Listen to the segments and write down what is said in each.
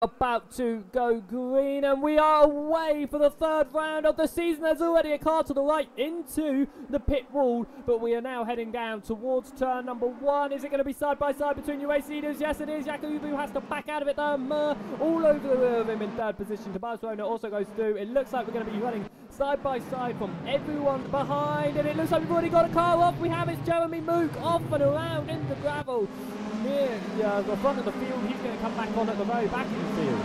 About to go green, and we are away for the third round of the season. There's already a car to the right into the pit wall, but we are now heading down towards turn number one. Is it going to be side by side between your race leaders? Yes, it is. Yakubu has to back out of it there. Mur all over the rear of him in third position. Tobias Rona also goes through. It looks like we're going to be running side by side from everyone behind, and it looks like we've already got a car off. We have it's Jeremy Mook off and around in the gravel near the front of the field. He's going to come back on at the very back of the field.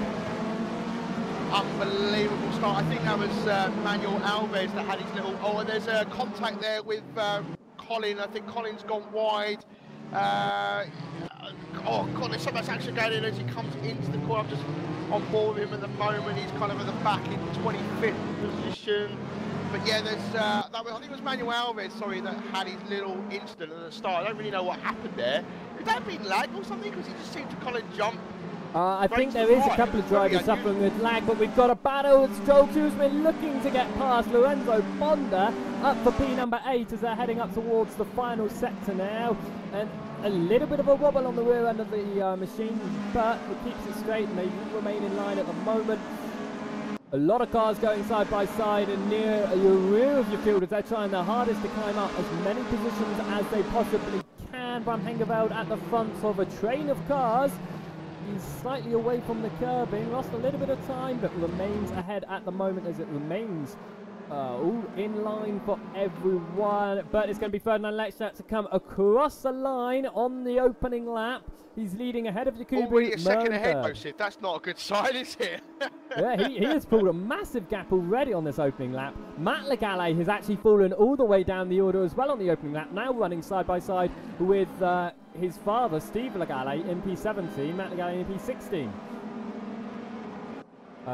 Unbelievable start. I think that was Manuel Alves that had his little... Oh, and there's a contact there with Colin. I think Colin's gone wide. Oh, God, there's so much action going in as he comes into the corner. I'm just on board with him at the moment. He's kind of at the back in 25th position. But yeah, there's I think it was Manuel Alves, sorry, that had his little incident at the start. I don't really know what happened there. Could that have been lag or something? Because he just seemed to kind of jump. I think there is a couple of drivers suffering with lag, but we've got a battle. It's Joel Kuzmin looking to get past Lorenzo Bonda up for P number 8 as they're heading up towards the final sector now. And a little bit of a wobble on the rear end of the machine, but it keeps it straight and they remain in line at the moment. A lot of cars going side by side and near your rear of your field as they're trying their hardest to climb up as many positions as they possibly can. Van Hengeveld at the front of a train of cars. He's slightly away from the curbing, lost a little bit of time, but remains ahead at the moment as it remains all in line for everyone. But it's going to be Ferdinand Lechner to come across the line on the opening lap. He's leading ahead of Yakubu. Already a second ahead, Joseph. That's not a good sign, is it? Yeah, he has pulled a massive gap already on this opening lap. Matt Legale has actually fallen all the way down the order as well on the opening lap, now running side by side with his father, Steve Legale, in P17, Matt Legale in P16.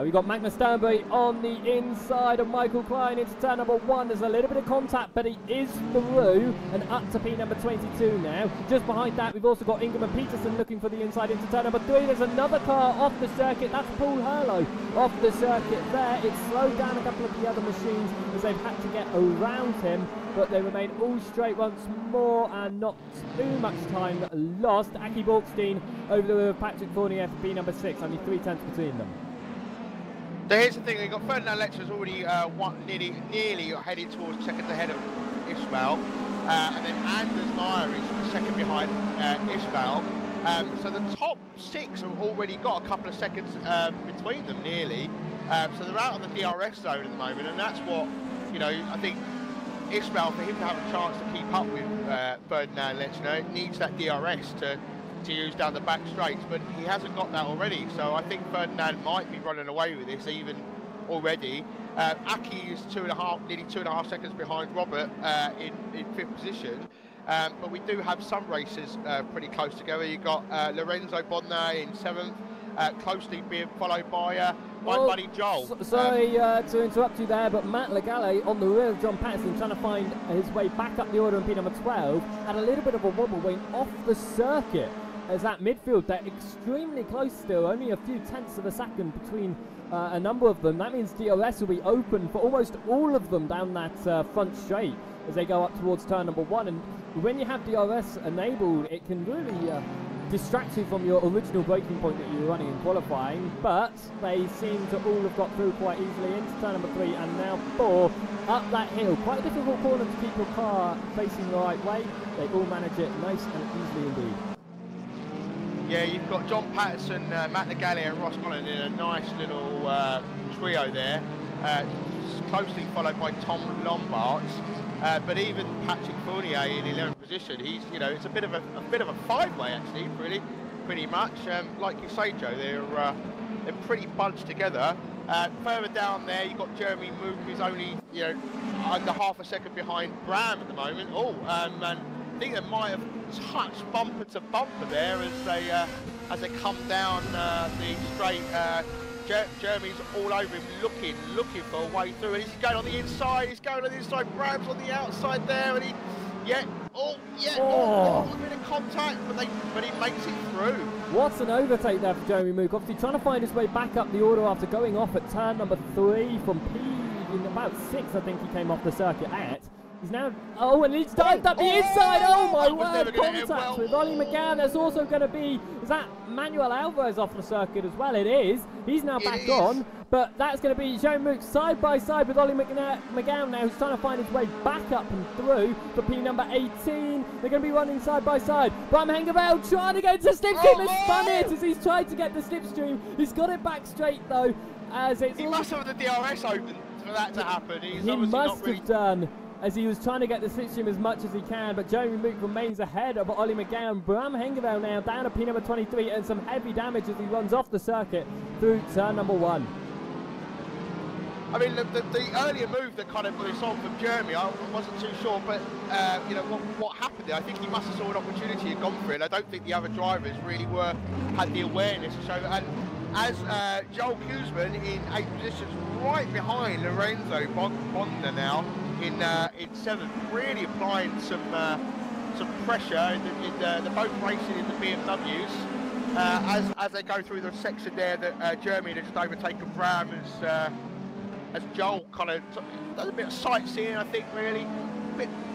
We've got Magnus Sternberg on the inside of Michael Klein into turn number 1. There's a little bit of contact, but he is through and up to P number 22 now. Just behind that, we've also got Ingram and Peterson looking for the inside into turn number 3. There's another car off the circuit. That's Paul Hurlow off the circuit there. It's slowed down a couple of the other machines as they've had to get around him, but they remain all straight once more and not too much time lost. Aki Borkstein over the rear of Patrick Fournier for P number 6, only 3/10 between them. So here's the thing, we've got Ferdinand Lechner's already nearly headed towards second ahead of Ismail, and then Anders Meyer is second behind Ismail. So the top 6 have already got a couple of seconds between them nearly. So they're out of the DRS zone at the moment, and that's what, you know, I think Ismail, for him to have a chance to keep up with Ferdinand Lechner, needs that DRS to use down the back straights, but he hasn't got that already, so I think Ferdinand might be running away with this even already. Aki is nearly 2.5 seconds behind Robert in 5th position, but we do have some races pretty close together. You've got Lorenzo Bonda in 7th, closely being followed by my buddy Joel. Sorry to interrupt you there, but Matt Legale on the rear of John Patterson trying to find his way back up the order in P number 12 had a little bit of a wobble going off the circuit. As that midfield, they're extremely close still, only a few tenths of a second between a number of them. That means DRS will be open for almost all of them down that front straight as they go up towards turn number 1. And when you have DRS enabled, it can really distract you from your original braking point that you were running in qualifying. But they seem to all have got through quite easily into turn number 3 and now 4 up that hill. Quite a difficult corner to keep your car facing the right way. They all manage it nice and easily indeed. Yeah, you've got John Patterson, Matt Legale and Ross Collins in a nice little trio there, closely followed by Tom Lombards. But even Patrick Fournier in 11th position, he's, you know, it's a bit of a 5-way actually, pretty much. Like you say, Joe, they're pretty bunched together. Further down there, you've got Jeremy Mook, who's only, you know, under half a second behind Bram at the moment. And I think they might have touched bumper to bumper there as they come down the straight. Jeremy's all over him, looking for a way through, and he's going on the inside. Bram's on the outside there, and a little bit of contact, but he makes it through. What's an overtake there for Jeremy Mook? Obviously trying to find his way back up the order after going off at turn number 3 from P in about 6, I think he came off the circuit at. He's now, and he's dived up the inside. Oh my word, contact with Ollie McGowan. There's also going to be, is that Manuel Alvarez off the circuit as well? It is. He's now back on, but that's going to be Jean-Luc side by side with Ollie McGowan now, who's trying to find his way back up and through for P number 18. They're going to be running side by side. Bram Hengevel trying to get into slipstream and spun it as he's tried to get the slipstream. He's got it back straight though, as it's. He must have the DRS open for that to happen. He must have done, as he was trying to get the slipstream as much as he can, but Jeremy Mook remains ahead of Ollie McGowan. Bram Hengevel now down to P number 23 and some heavy damage as he runs off the circuit through turn number 1. I mean, the earlier move that kind of was on from Jeremy, I wasn't too sure, but you know what happened there. I think he must have saw an opportunity and gone for it. I don't think the other drivers really had the awareness to show. And as Joel Koosman in 8th position, right behind Lorenzo Bonda now in 7th, really applying some pressure. They're both racing in the BMWs as they go through the section there that Jeremy had just overtaken Bram as Joel kind of does a bit of sightseeing, I think, really.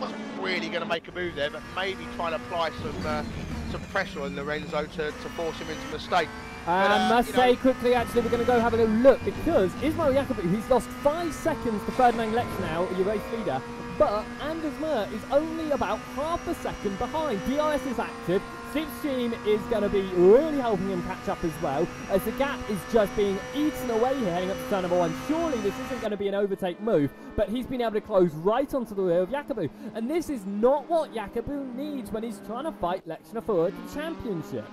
Wasn't really going to make a move there, but maybe trying to apply some pressure on Lorenzo to force him into mistake. I must say quickly, actually, we're going to go have a little look, because Ismail Jacobi, he's lost 5 seconds to Ferdinand Lex now, your race leader, but Anders Murr is only about half a second behind. DRS is active. Slipstream is going to be really helping him catch up as well, as the gap is just being eaten away here heading up to turn number 1. Surely this isn't going to be an overtake move, but he's been able to close right onto the rear of Jacobi, and this is not what Jacobi needs when he's trying to fight Lechner for the championship.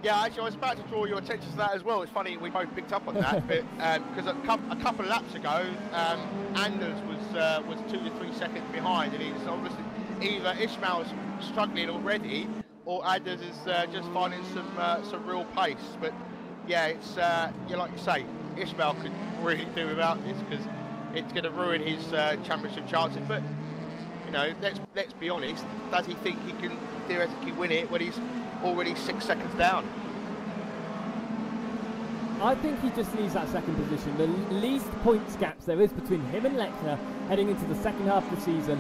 Yeah, actually, I was about to draw your attention to that as well. It's funny we both picked up on that, but because a couple of laps ago, Anders was 2 to 3 seconds behind, and he's obviously either Ismail's struggling already, or Anders is just finding some real pace. But yeah, it's like you say, Ismail could really do without this, because it's going to ruin his championship chances. But you know, let's be honest. Does he think he can theoretically win it when he's already 6 seconds down? I think he just needs that second position. The least points gaps there is between him and Lechner heading into the second half of the season.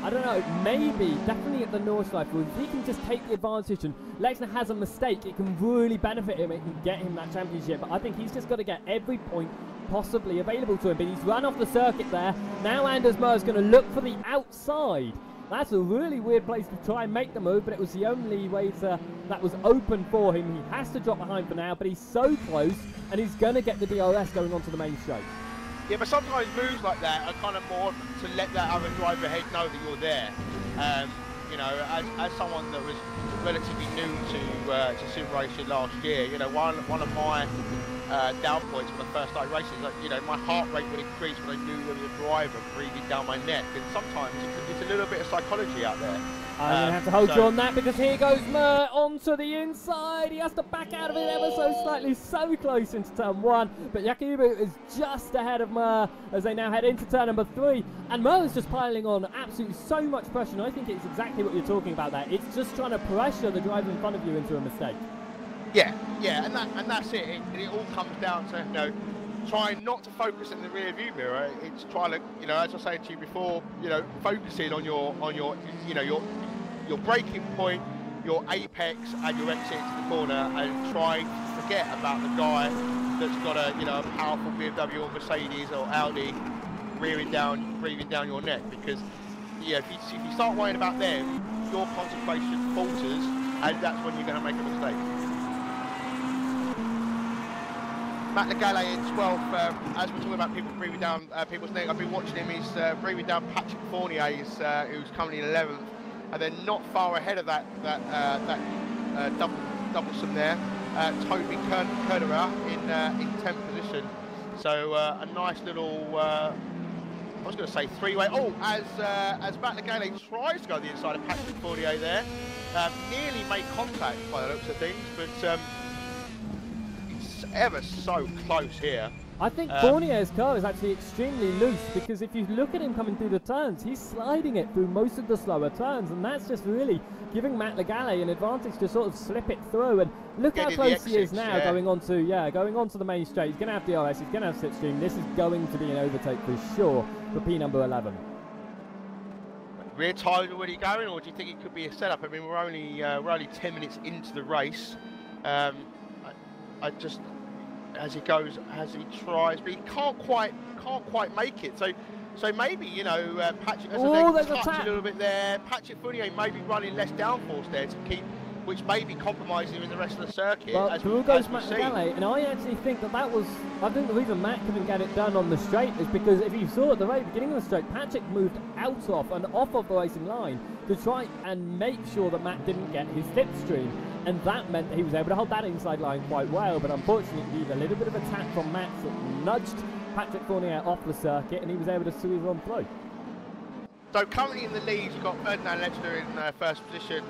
I don't know, maybe, definitely at the Nordschleife, if he can just take the advantage and Lechner has a mistake, it can really benefit him, it can get him that championship. But I think he's just got to get every point possibly available to him. But he's run off the circuit there. Now Anders Murr is going to look for the outside. That's a really weird place to try and make the move, but it was the only way that was open for him. He has to drop behind for now, but he's so close, and he's going to get the DRS going onto the main straight. Yeah, but sometimes moves like that are kind of more to let that other driver ahead know that you're there. You know, as someone that was relatively new to sim racing last year, you know, one of my down points when I first started racing is that, you know, my heart rate would increase when I knew there was a driver breathing down my neck, and sometimes it's a little bit of psychology out there. I'm going to have to hold you on that, because here goes Murr onto the inside. He has to back out of it ever so slightly, so close into turn 1. But Yakubu is just ahead of Murr as they now head into turn number 3. And Murr is just piling on absolutely so much pressure. And I think it's exactly what you're talking about there. It's just trying to pressure the driver in front of you into a mistake. Yeah, and that's it. It all comes down to, you know, trying not to focus in the rear view mirror. It's trying to, you know, as I was saying to you before, you know, focusing on your you know, your braking point, your apex, and your exit into the corner, and trying to forget about the guy that's got a, you know, a powerful BMW or Mercedes or Audi breathing down your neck. Because yeah, if you start worrying about them, your concentration falters, and that's when you're going to make a mistake. Matt Legale in 12th, as we're talking about people breathing down people's neck, I've been watching him. He's breathing down Patrick Fournier's, who's coming in 11th, and then not far ahead of that doublesome there, Toby Kernerer in 10th position. So a nice little, I was going to say three-way. Oh, as Matt Legale tries to go the inside of Patrick Fournier there, nearly made contact by the looks of things, but. Ever so close here. I think Fournier's car is actually extremely loose, because if you look at him coming through the turns, he's sliding it through most of the slower turns, and that's just really giving Matt Legale an advantage to sort of slip it through. And look how close he is now, going onto the main straight. He's going to have DRS, he's going to have slipstream. This is going to be an overtake for sure for P number 11. rear tyres already going, or do you think it could be a setup? I mean, we're only 10 minutes into the race. I just, as he goes, as he tries, but he can't quite make it. So maybe, you know, Patrick has a touch a little bit there. Patrick Fournier may be running less downforce there to keep, which may be compromising him in the rest of the circuit. Well, through goes Matt Gallet, and I actually think that was, I think the reason Matt couldn't get it done on the straight is because if you saw at the very beginning of the straight, Patrick moved out of the racing line to try and make sure that Matt didn't get his slipstream, and that meant that he was able to hold that inside line quite well, but unfortunately a little bit of attack from Matt that nudged Patrick Fournier off the circuit, and he was able to squeeze on through. So currently in the lead, you've got Ferdinand Lechner in first position,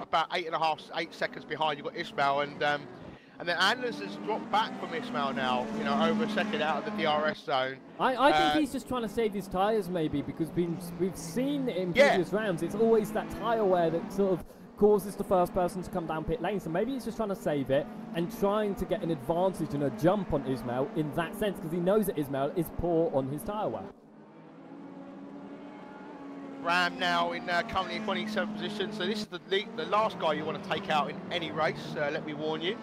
about 8 seconds behind. You've got Ismail, and then Anders has dropped back from Ismail now, you know, over a second out of the DRS zone. I think he's just trying to save his tyres maybe, because we've seen in previous rounds, it's always that tyre wear that sort of causes the first person to come down pit lane, so maybe he's just trying to save it and trying to get an advantage and a jump on Ismail in that sense, because he knows that Ismail is poor on his tyre wear. Ram now in currently in 27th position, so this is the last guy you want to take out in any race, let me warn you.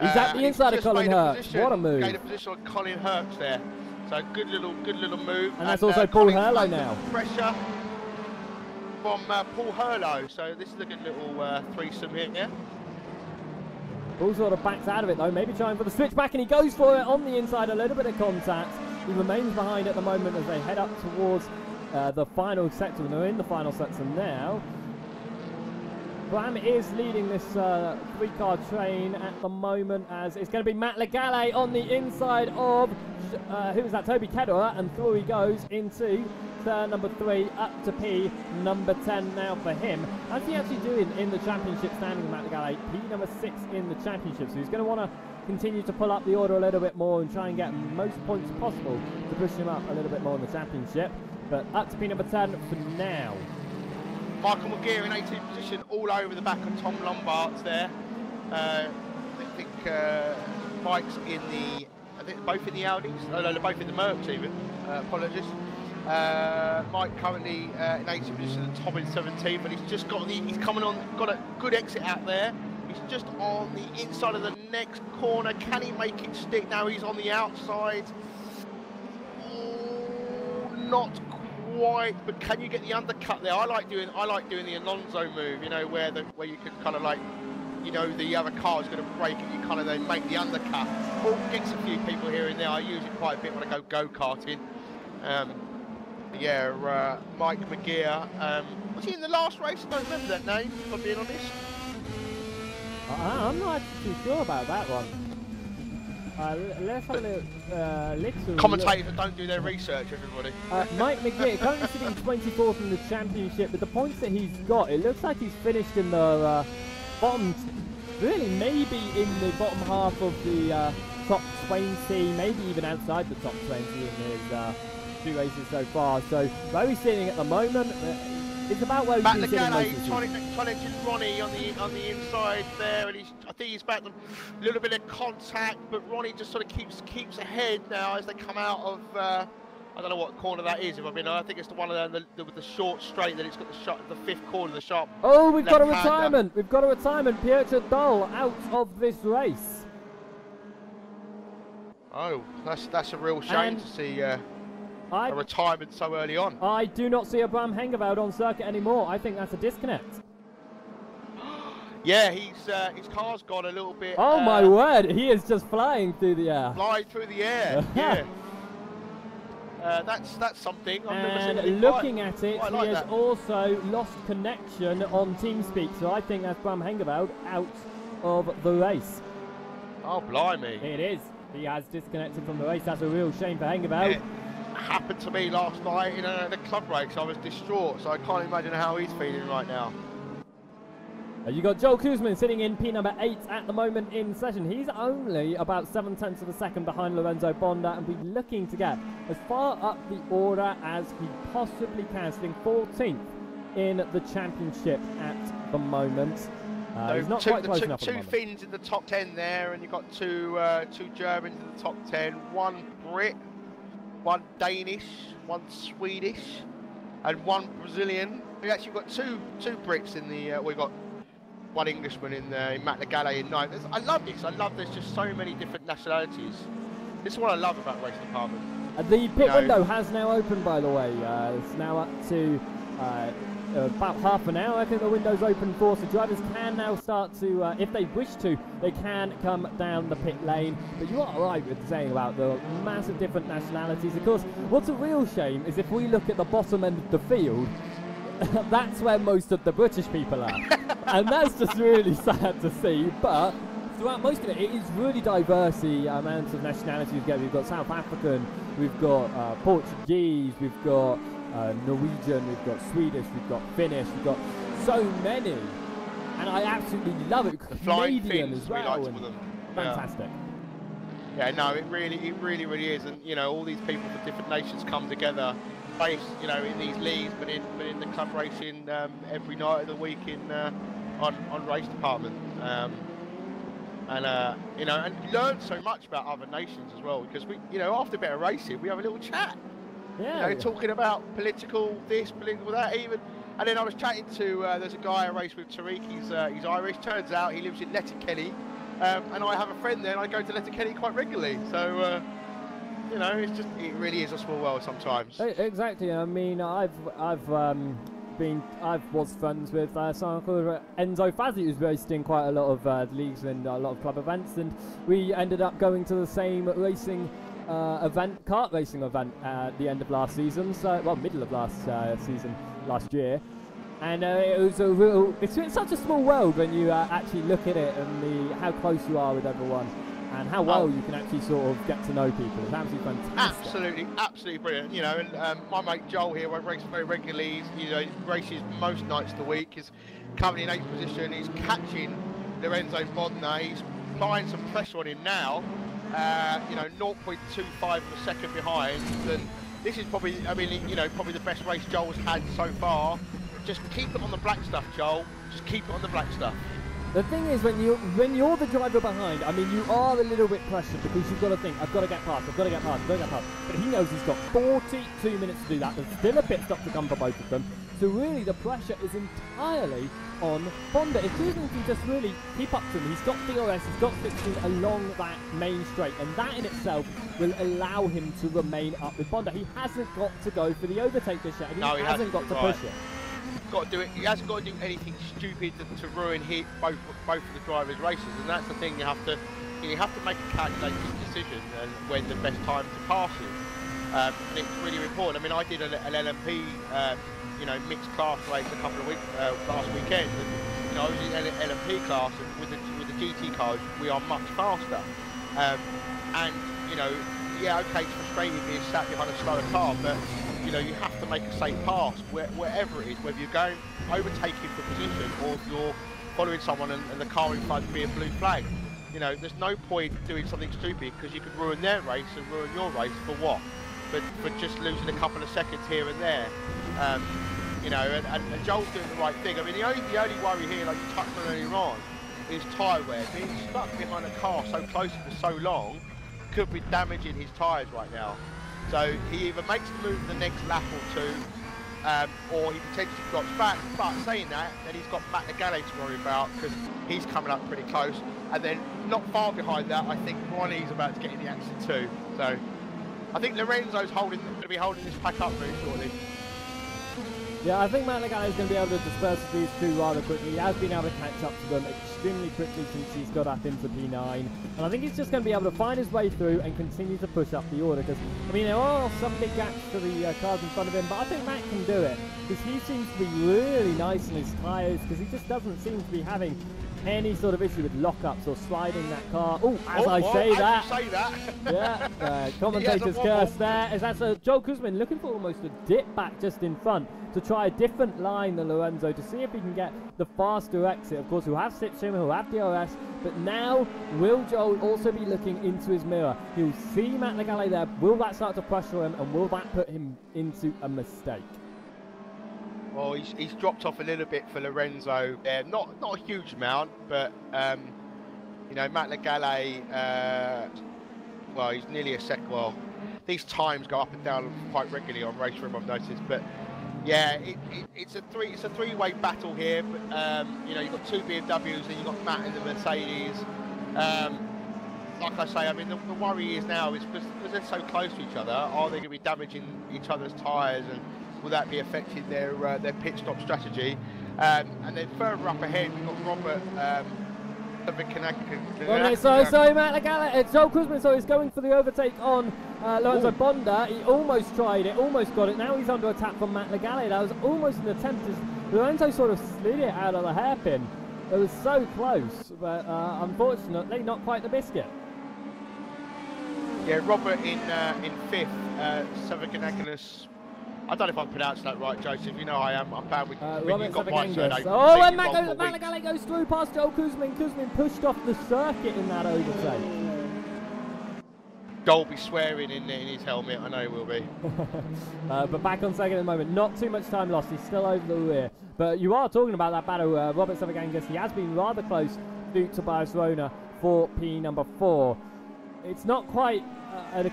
He's at the inside of Colin Hurts, what a move. Gained a position on Colin Hurts there, so good little move. And that's also Paul Hurlow now. Pressure from Paul Hurlow, so this is a good little threesome here. Yeah? Paul sort of backs out of it though, maybe trying for the switchback, and he goes for it on the inside, a little bit of contact. He remains behind at the moment as they head up towards the final sector, and they're in the final sector now. Bram is leading this three-car train at the moment, as it's going to be Matt Legale on the inside of, who was that, Toby Kedora, and through he goes into turn number 3, up to P number 10 now for him. How's he actually doing in the championship standing, Matt Legale? P number 6 in the championship, so he's going to want to continue to pull up the order a little bit more and try and get most points possible to push him up a little bit more in the championship. But up to P number 10 for now. Michael McGear in 18th position, all over the back of Tom Lombards there. I think Mike's in the, I think both in the Audis, no, they're both in the Mercs even, apologies. Mike currently in 18th position and Tom in 17th, but he's just got he's coming on, got a good exit out there. He's just on the inside of the next corner. Can he make it stick? Now he's on the outside. Oh, not quite, but can you get the undercut there? I like doing the Alonso move, you know, where you can kind of like, you know, the other car is going to brake and you kind of then make the undercut. Paul gets a few people here and there. I use it quite a bit when I go-karting. Mike McGear. Was he in the last race? I don't remember that name, if I'm being honest. I'm not actually too sure about that one. Let's have a little commentators that don't do their research, everybody. Mike McGear currently sitting 24th in the championship, but the points that he's got, it looks like he's finished in the bottom, really maybe in the bottom half of the top 20, maybe even outside the top 20 in his 2 races so far. So where he's sitting at the moment, it's about where he's been sitting most of the season. Challenging Ronnie on the inside there, and I think he's back a little bit of contact, but Ronnie just sort of keeps ahead now as they come out of I don't know what corner that is. If I mean, I think it's the one with the short straight that it's got the 5th corner, the sharp. Oh, we've got a retirement. We've got a retirement. Pietro Doll out of this race. Oh, that's a real shame to see. A retirement so early on. I do not see a Bram Hengeveld on circuit anymore. I think that's a disconnect. Yeah, his car's gone a little bit. Oh my word, he is just flying through the air. Flying through the air, yeah. That's something. And looking at it, he has also lost connection on TeamSpeak, so I think that's Bram Hengeveld out of the race. Oh, blimey. It is. He has disconnected from the race. That's a real shame for Hengeveld. Yeah. Happened to me last night in the club race. I was distraught, so I can't imagine how he's feeling right now. You got Joel Kuzman sitting in P number 8 at the moment in session. He's only about 7/10 of a second behind Lorenzo Bonda, and we're looking to get as far up the order as he possibly can, sitting 14th in the championship at the moment. He's not quite close enough. Two Finns in the top 10 there, and you've got two Germans in the top 10, one Brit, one Danish, one Swedish, and one Brazilian. We actually got two Brits in the. We've got one Englishman in Matt Legale in 9th. I love this. I love there's just so many different nationalities. This is what I love about race department. The pit window has now opened, by the way. It's now up to about half an hour. I think the window's open for, so drivers can now start to, if they wish to, they can come down the pit lane. But you are right with saying about the massive different nationalities. Of course, what's a real shame is if we look at the bottom end of the field, that's where most of the British people are. And that's just really sad to see. But throughout most of it, it is really diverse, the amounts of nationalities we get. We've got South African, we've got Portuguese, we've got Norwegian, we've got Swedish, we've got Finnish, we've got so many. And I absolutely love it. Canadian as well. Fantastic. Yeah, no, it really is. And, you know, all these people from different nations come together, based, you know, in these leagues, but in the club racing every night of the week on race department. You know, and learn so much about other nations as well, because we, you know, after a bit of racing, we have a little chat. Yeah. You know, talking about political this, political that, even. And then I was chatting to, there's a guy I raced with, Tariq, he's Irish. Turns out he lives in Letterkenny, and I have a friend there, and I go to Letterkenny quite regularly. So, you know, it really is a small world sometimes. Exactly. I mean, I was friends with someone called Enzo Fazzi, who's raced in quite a lot of leagues and a lot of club events, and we ended up going to the same racing kart racing event at the end of last season, middle of last season, last year. And it was a real, it's such a small world when you actually look at it and how close you are with everyone and how well you can actually sort of get to know people. It's absolutely fantastic. Absolutely brilliant. You know, and my mate Joel here, I race very regularly. You know, races most nights of the week. He's coming in 8th position. He's catching Lorenzo Bodnar. He's applying some pressure on him now. You know, 0.25 of a second behind. And this is probably, I mean, you know, probably the best race Joel's had so far. Just keep it on the black stuff, Joel. Just keep it on the black stuff. The thing is, when you're the driver behind, I mean, you are a little bit pressured because you've got to think, I've got to get past, I've got to get past, I've got to get past. But he knows he's got 42 minutes to do that. There's still a pit stop to come for both of them. So really, the pressure is entirely on Honda. If Susan can just really keep up to him, he's got DRS, he's got 16 along that main straight, and that in itself will allow him to remain up with Honda. He hasn't got to go for the overtake this year, and he hasn't got to push it. Got to do it. He hasn't got to do anything stupid to ruin both of the drivers' races, and that's the thing. You have to make a calculated decision and when the best time to pass is. And it's really important. I mean, I did an LMP, you know, mixed class race a couple of weeks last weekend, and you know, I was in LMP class, and with the GT cars, we are much faster. And you know, yeah, okay, it's frustrating being sat behind a slower car, but you know, you have to make a safe pass wherever it is, whether you're going overtaking for position or if you're following someone and the car in front being blue flag. You know, there's no point doing something stupid because you could ruin their race and ruin your race for what? For just losing a couple of seconds here and there. You know, and Joel's doing the right thing. I mean, the only worry here, like you touched on earlier on, is tyre wear. Being stuck behind a car so close for so long could be damaging his tyres right now. So he either makes the move the next lap or two, or he potentially drops back. But saying that, then he's got Matt Legale to worry about because he's coming up pretty close. And then not far behind that, I think Ronnie's about to get in the action too. So I think Lorenzo's going to be holding this pack up very shortly. Yeah, I think Matt Legale is going to be able to disperse these two rather quickly. He has been able to catch up to them extremely quickly since he's got up into P9. And I think he's just going to be able to find his way through and continue to push up the order. Because, I mean, there are some big gaps to the cars in front of him, but I think Matt can do it. Because he seems to be really nice in his tyres, because he just doesn't seem to be having any sort of issue with lockups or sliding that car. Oh, as I say that. Yeah, commentator's curse there. As that's Joel Kuzmin looking for almost a dip back just in front to try a different line than Lorenzo to see if he can get the faster exit. Of course, he'll have slipstream, he'll have DRS, but now will Joel also be looking into his mirror? He'll see Matt Legale there. Will that start to pressure him, and will that put him into a mistake? Well, he's dropped off a little bit for Lorenzo. Not a huge amount, but you know, Matt Legale. Well, he's nearly a second. Well, these times go up and down quite regularly on race room, I've noticed. But Yeah, it's a three-way battle here, but you know, you've got two BMWs and you've got Matt in the Mercedes. Like I say, I mean, the worry is now is because they're so close to each other, are they going to be damaging each other's tyres, and will that be affecting their pit stop strategy? And then further up ahead, we've got Robert. Sorry, Matt Legale. Joel Kuzmin, so he's going for the overtake on Lorenzo Bonda. He almost tried it, almost got it. Now he's under attack from Matt Legale. That was almost an attempt. Lorenzo sort of slid it out of the hairpin. It was so close, but unfortunately, not quite the biscuit. Yeah, Robert in fifth, Savaganaganus. I don't know if I'm pronouncing that right, Joseph. You know I am. I'm bad with Robert got my surname. Oh, and Matt Legale goes through past Joel Kuzmin. Kuzmin pushed off the circuit in that overtake. Joel will be swearing in his helmet. I know he will be. But back on second at the moment. Not too much time lost. He's still over the rear. But you are talking about that battle. Robert Savagangas, he has been rather close to Tobias Rona for P number 4. It's not quite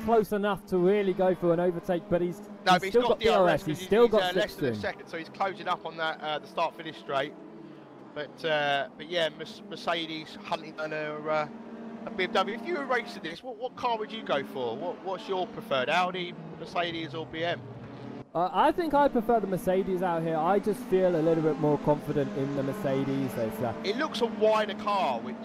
close enough to really go for an overtake, but he's still got DRS. He's still got less than a second, so he's closing up on that the start-finish straight. But yeah, Mercedes hunting on a BMW. If you were racing this, what car would you go for? What's your preferred, Audi, Mercedes, or BM? I think I prefer the Mercedes out here. I just feel a little bit more confident in the Mercedes. It looks a wider car, which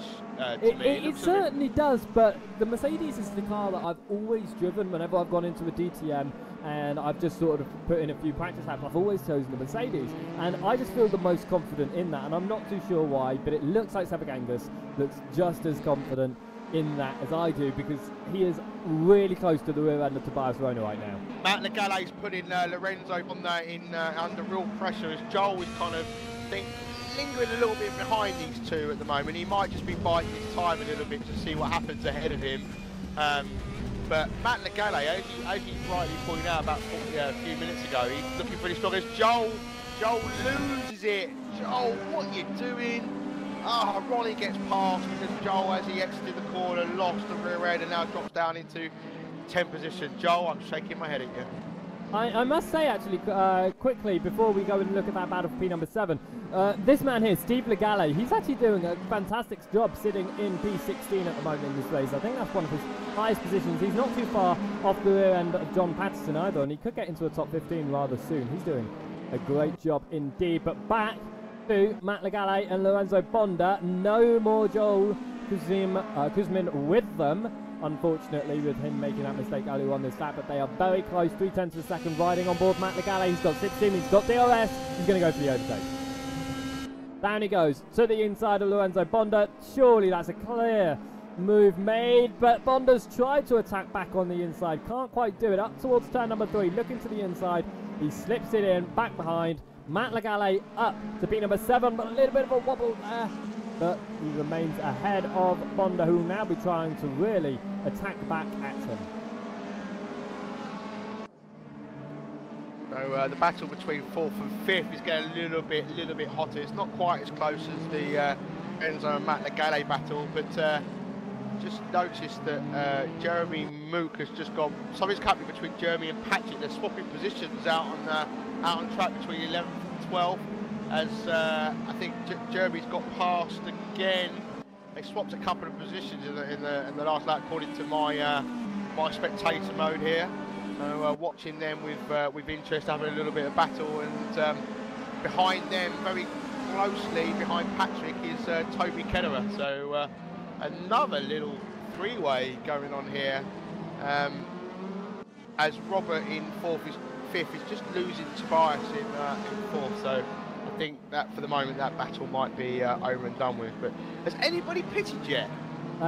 it certainly does, but the Mercedes is the car that I've always driven whenever I've gone into a DTM, and I've just sort of put in a few practice laps. I've always chosen the Mercedes, and I just feel the most confident in that, and I'm not too sure why, but it looks like Savagangas looks just as confident in that as I do, because he is really close to the rear end of Tobias Rona right now. Matt Legale's putting Lorenzo on that under real pressure, as Joel is kind of lingering a little bit behind these two at the moment. He might just be biding his time a little bit to see what happens ahead of him. But Matt Legale, as you rightly pointed out about a few minutes ago, he's looking pretty strong. As Joel loses it. Joel, what are you doing? Ronnie gets past because Joel, as he exited the corner, lost the rear end and now drops down into 10th position. Joel, I'm shaking my head at you. I must say, actually, quickly, before we go and look at that battle for P number 7, this man here, Steve Legale, he's actually doing a fantastic job sitting in P16 at the moment in this race. I think that's one of his highest positions. He's not too far off the rear end of John Patterson either, and he could get into the top 15 rather soon. He's doing a great job indeed. But back to Matt Legale and Lorenzo Bonda. No more Joel Kuzmin with them, unfortunately, with him making that mistake earlier on this lap, but they are very close, 3/10 of a second riding on board Matt Legale. He's got 16, he's got DRS, he's going to go for the overtake. Down he goes to the inside of Lorenzo Bonda. Surely that's a clear move made, but Bonda's tried to attack back on the inside, can't quite do it. Up towards turn number 3, looking to the inside, he slips it in, back behind. Matt Legale up to P number 7, but a little bit of a wobble there. But he remains ahead of Bonda, who will now be trying to really attack back at him. So the battle between 4th and 5th is getting a little bit hotter. It's not quite as close as the Enzo and Matt Legale battle, but just noticed that Jeremy Mook has just gone. Something's happening between Jeremy and Patrick. They're swapping positions out on track between 11th and 12th. As I think Jeremy's got past again. They swapped a couple of positions in the last lap, according to my my spectator mode here. So watching them with interest, having a little bit of battle, and behind them, very closely behind Patrick, is Toby Ketterer. So another little three-way going on here. As Robert in 5th is just losing Tobias in 4th. So I think that for the moment that battle might be over and done with. But has anybody pitted yet?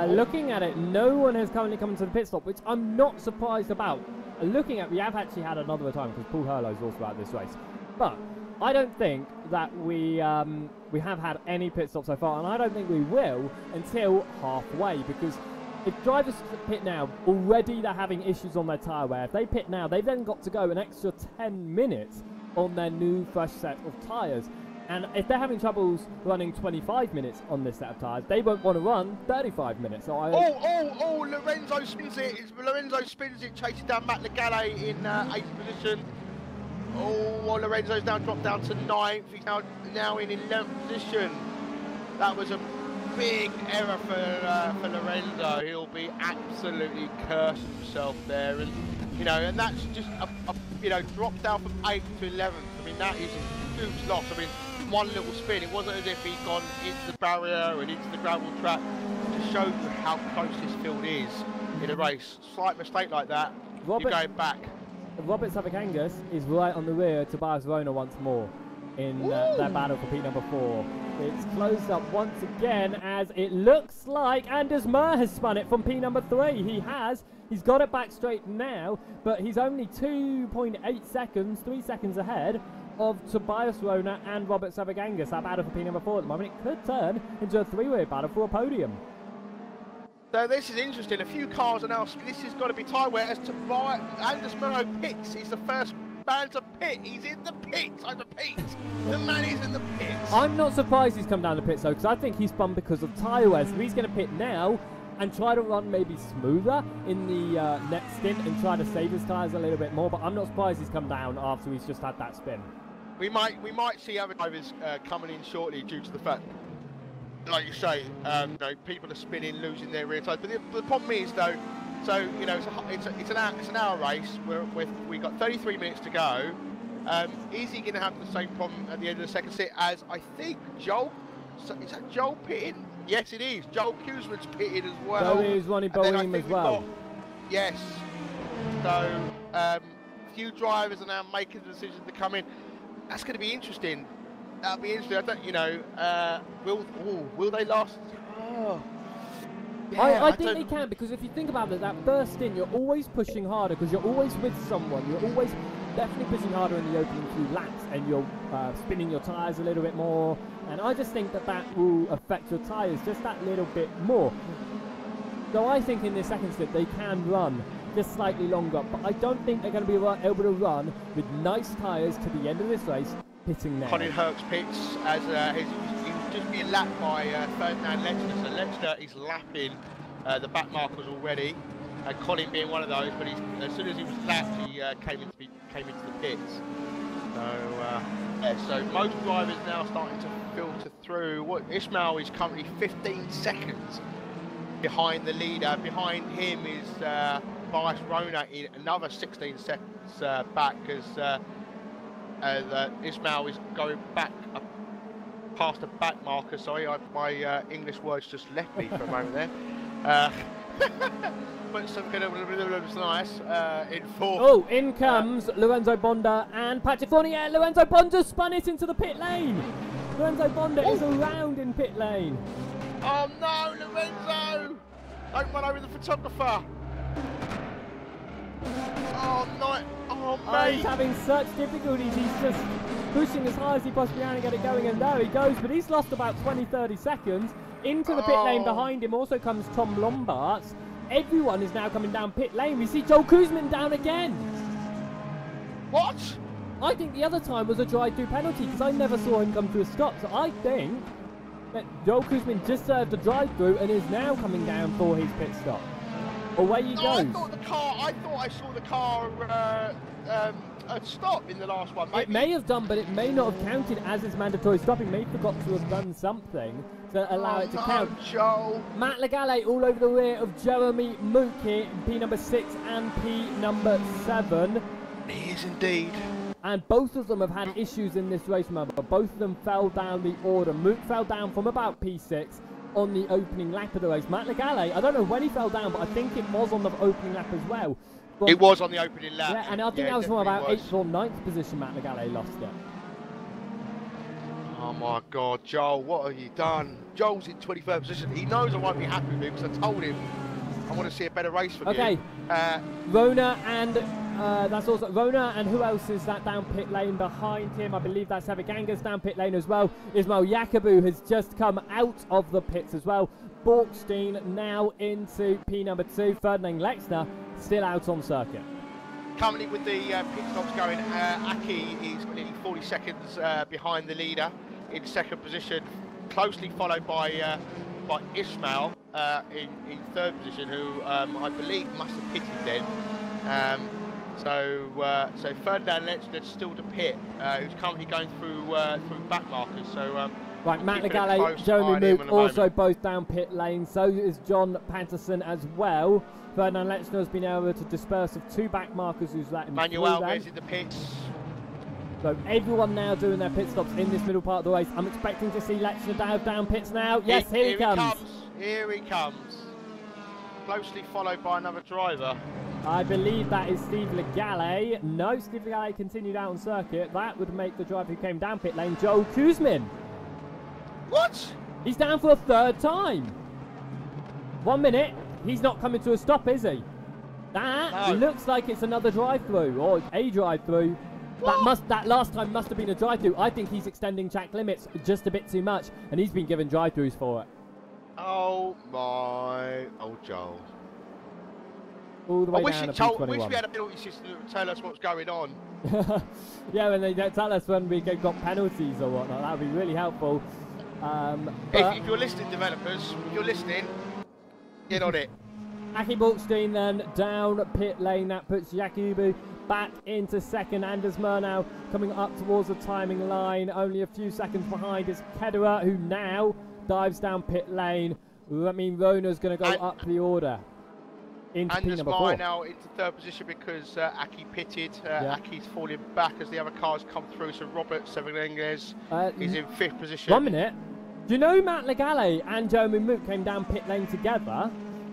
Looking at it, no one has currently come to the pit stop, which I'm not surprised about. Looking at, we have actually had another time because Paul Hurlow's also out this race, but I don't think that we have had any pit stops so far, and I don't think we will until halfway, because if drivers pit now, already they're having issues on their tyre wear. If they pit now, they've then got to go an extra 10 minutes on their new fresh set of tyres. And if they're having troubles running 25 minutes on this set of tyres, they won't want to run 35 minutes. So Lorenzo spins it. Lorenzo spins it, chasing down Matt Legale in 8th position. Oh, well, Lorenzo's now dropped down to 9th. He's now in 11th position. That was a big error for Lorenzo. He'll be absolutely cursing himself there, and you know, and that's just a drop down from 8th to 11th. I mean, that is a huge loss. I mean, one little spin. It wasn't as if he'd gone into the barrier and into the gravel track. It just shows you how close this field is in a race. Slight mistake like that, you're going back. Robert Savakangas is right on the rear to Tobias Rona once more in their battle for P number 4. It's closed up once again as it looks like Anders Murr has spun it from P number 3. He has. He's got it back straight now, but he's only 2.8 seconds, 3 seconds ahead of Tobias Rona and Robert Savakangas. That battle for P number 4 at the moment. It could turn into a three-way battle for a podium. So this is interesting. A few cars are now. This has got to be tight. Whereas Anders Murr pits. He's the first man to pit. He's in the pits. I repeat, the man is in the pits. I'm not surprised he's come down the pit though, because I think he's spun because of tyre wear. So he's going to pit now and try to run maybe smoother in the next stint and try to save his tyres a little bit more. But I'm not surprised he's come down after he's just had that spin. We might see other drivers coming in shortly due to the fact, like you say, you know, people are spinning, losing their rear tyres. But the problem is though, so you know, it's an hour race. We got 33 minutes to go. Is he going to have the same problem at the end of the second set as I think Joel? Is that Joel pitting? Yes, it is. Joel Kuzman's pitting as well. So is Ronnie Boehm as well. Yes. So few drivers are now making the decision to come in. That's going to be interesting. That'll be interesting. I don't, you know, will they last? Oh. Yeah, I think they can, because if you think about it, that first stint, you're always pushing harder because you're always with someone. You're always definitely pushing harder in the opening few laps, and you're spinning your tyres a little bit more. And I just think that will affect your tyres just that little bit more. So I think in this second stint they can run just slightly longer, but I don't think they're going to be able to run with nice tyres to the end of this race, pitting now. Colin Herc's pits as he was just being lapped by Ferdinand Lechner. So Lechner is lapping the back markers already, and Colin being one of those. But as soon as he was lapped, he came into the pits. So yeah, so most drivers now starting to filter through. Ismail is currently 15 seconds behind the leader. Behind him is Tobias Rona in another 16 seconds back, as Ismail is going back past the back marker. Sorry, my English words just left me for a moment there. But some kind of nice in 4th. Oh, in comes Lorenzo Bonda and Patrick Fournier. Lorenzo Bonda spun it into the pit lane. Lorenzo Bonda is around in pit lane. Oh no, Lorenzo! Don't run over the photographer. Oh no! Oh mate! He's having such difficulties. He's just pushing as hard as he possibly can to get it going, and there he goes. But he's lost about 20-30 seconds. Into the pit lane behind him also comes Tom Lombards. Everyone is now coming down pit lane. We see Joel Kuzman down again. What? I think the other time was a drive-through penalty because I never saw him come to a stop. So I think that Joel Kuzman just served a drive-through and is now coming down for his pit stop. Away he goes. I thought I saw the car stop in the last one. Maybe. It may have done, but it may not have counted as its mandatory stopping. May forgot to have done something to allow it to count. Joel. Matt Legale all over the rear of Jeremy Mook here in P number 6 and P number 7. He is indeed. And both of them have had issues in this race, remember. Both of them fell down the order. Mook fell down from about P6 on the opening lap of the race. Matt Legale, I don't know when he fell down, but I think it was on the opening lap as well. It was on the opening lap. Yeah, and I think that was from about 8th or 9th position Matt Legale lost it. Oh my God, Joel, what have you done? Joel's in 23rd position. He knows I won't be happy with him because I told him I want to see a better race from you. Okay, Rona and that's also Rona, and who else is that down pit lane behind him? I believe that's Savakangas down pit lane as well. Ismail Yakubu has just come out of the pits as well. Borkstein now into P number 2. Ferdinand Lechner still out on circuit. Currently with the pit stops going, Aki is nearly 40 seconds behind the leader in 2nd position, closely followed by Ismail in 3rd position, who I believe must have pitted then. So Ferdinand Lechner's still to pit, who's currently going through back markers. So right, Matt Legale, Jeremy Mook also both down pit lane. So is John Patterson as well. Ferdinand Lechner has been able to disperse of 2 back markers who's let him Manuel is in the pits. So everyone now doing their pit stops in this middle part of the race. I'm expecting to see Lechner down pits now. Yes, here he comes. Here he comes. Closely followed by another driver. I believe that is Steve Legale. No, Steve Legale continued out on circuit. That would make the driver who came down pit lane, Joel Kuzmin. What? He's down for a 3rd time. 1 minute. He's not coming to a stop, is he? That looks like it's another drive-through, or a drive-through. That last time must have been a drive-through. I think he's extending track limits just a bit too much, and he's been given drive-throughs for it. Oh my! Oh, Joel. All the way I wish we had a penalty system that would tell us what's going on. Yeah, when they don't tell us when we got penalties or whatnot, that would be really helpful. If you're listening, developers, if you're listening, get on it. Aki Borkstein then down pit lane. That puts Yakubu back into 2nd. Anders Murnau coming up towards the timing line. Only a few seconds behind is Kedera, who now dives down pit lane. I mean, Rona's going to go up the order. Anders Murnau now into 3rd position because Aki pitted. Aki's falling back as the other cars come through. So Robert Severengez is in 5th position. 1 minute. Do you know Matt Legale and Jeremy Mook came down pit lane together?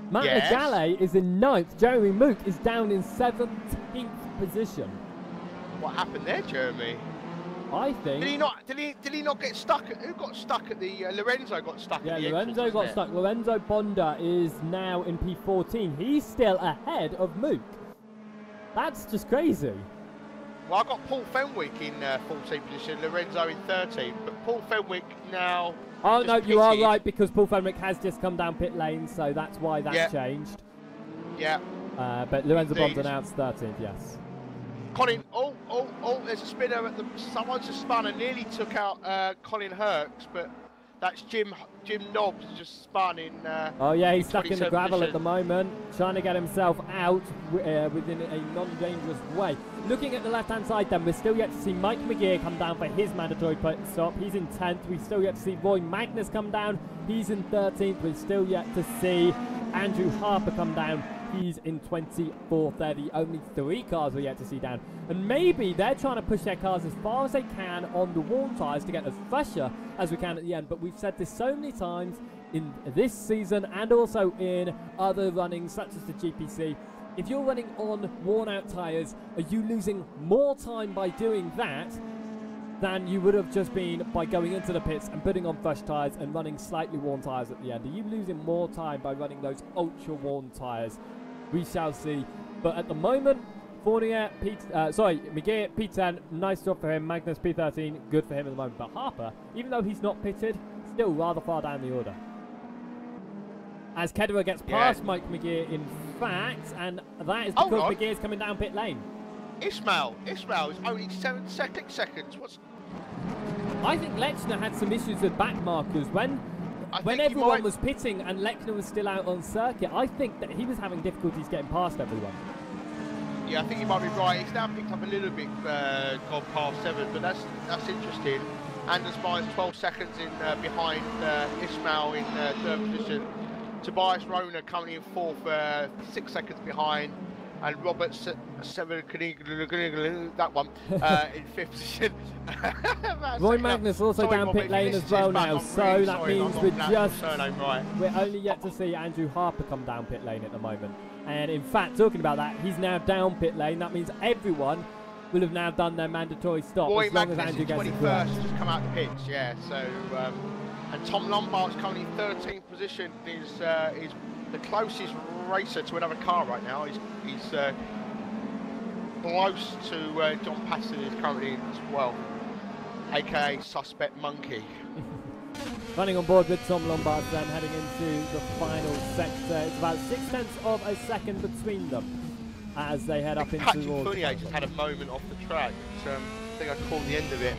Matt Legale is in 9th. Jeremy Mook is down in 17th position. What happened there, Jeremy? I think. Did he not get stuck? Who got stuck at the? Lorenzo got stuck. Yeah, at the Lorenzo entrance, got stuck. Lorenzo Bonda is now in P14. He's still ahead of Mook. That's just crazy. Well, I got Paul Fenwick in 14th position, Lorenzo in 13th, but Paul Fenwick now. Oh no, you are right, because Paul Fenwick has just come down pit lane, so that's why that changed. Yeah. But Lorenzo Bonda announced 13th, yes. Colin, there's a spinner at the. Someone's just spun and nearly took out Colin Herks, but that's Jim Nobbs just spun in. Oh yeah, he's stuck in the gravel at the moment, trying to get himself out within a non-dangerous way. Looking at the left-hand side, then we're still yet to see Mike McGear come down for his mandatory pit stop. He's in 10th. We still yet to see Roy Magnus come down. He's in 13th. We're still yet to see Andrew Harper come down. He's in 24th there. The only 3 cars we're yet to see down. And maybe they're trying to push their cars as far as they can on the worn tyres to get as fresher as we can at the end. But we've said this so many times in this season and also in other runnings such as the GPC. If you're running on worn out tyres, are you losing more time by doing that than you would have just been by going into the pits and putting on fresh tyres and running slightly worn tyres at the end? Are you losing more time by running those ultra worn tyres? We shall see. But at the moment, Fournier, McGear, P10, nice job for him. Magnus, P13, good for him at the moment. But Harper, even though he's not pitted, still rather far down the order. As Kedera gets past Mike McGear, in fact, and that is because McGear's coming down pit lane. Ismail is only 7 seconds. I think Lechner had some issues with back markers when everyone was pitting and Lechner was still out on circuit. I think that he was having difficulties getting past everyone. Yeah, I think you might be right. He's now picked up a little bit gone past 7, but that's interesting. Anders Myers 12 seconds in behind Ismail in 3rd position. Tobias Rona coming in 4th, 6 seconds behind, and Robert that one in 5th position. Roy Magnus also down pit lane as well now, so that means we're only yet to see Andrew Harper come down pit lane at the moment. And in fact, talking about that, he's now down pit lane. That means everyone will have now done their mandatory stop. Roy as long Magnus as Andrew gets 21st, just come out the pitch, yeah. So. And Tom Lombard's currently in 13th position. Is the closest racer to another car right now. He's close to John Patterson is currently as well, aka Suspect Monkey. Running on board with Tom Lombard then heading into the final sector. It's about 0.6 of a second between them as they head up into the Patrick Fournier just had a moment off the track. I think I caught the end of it.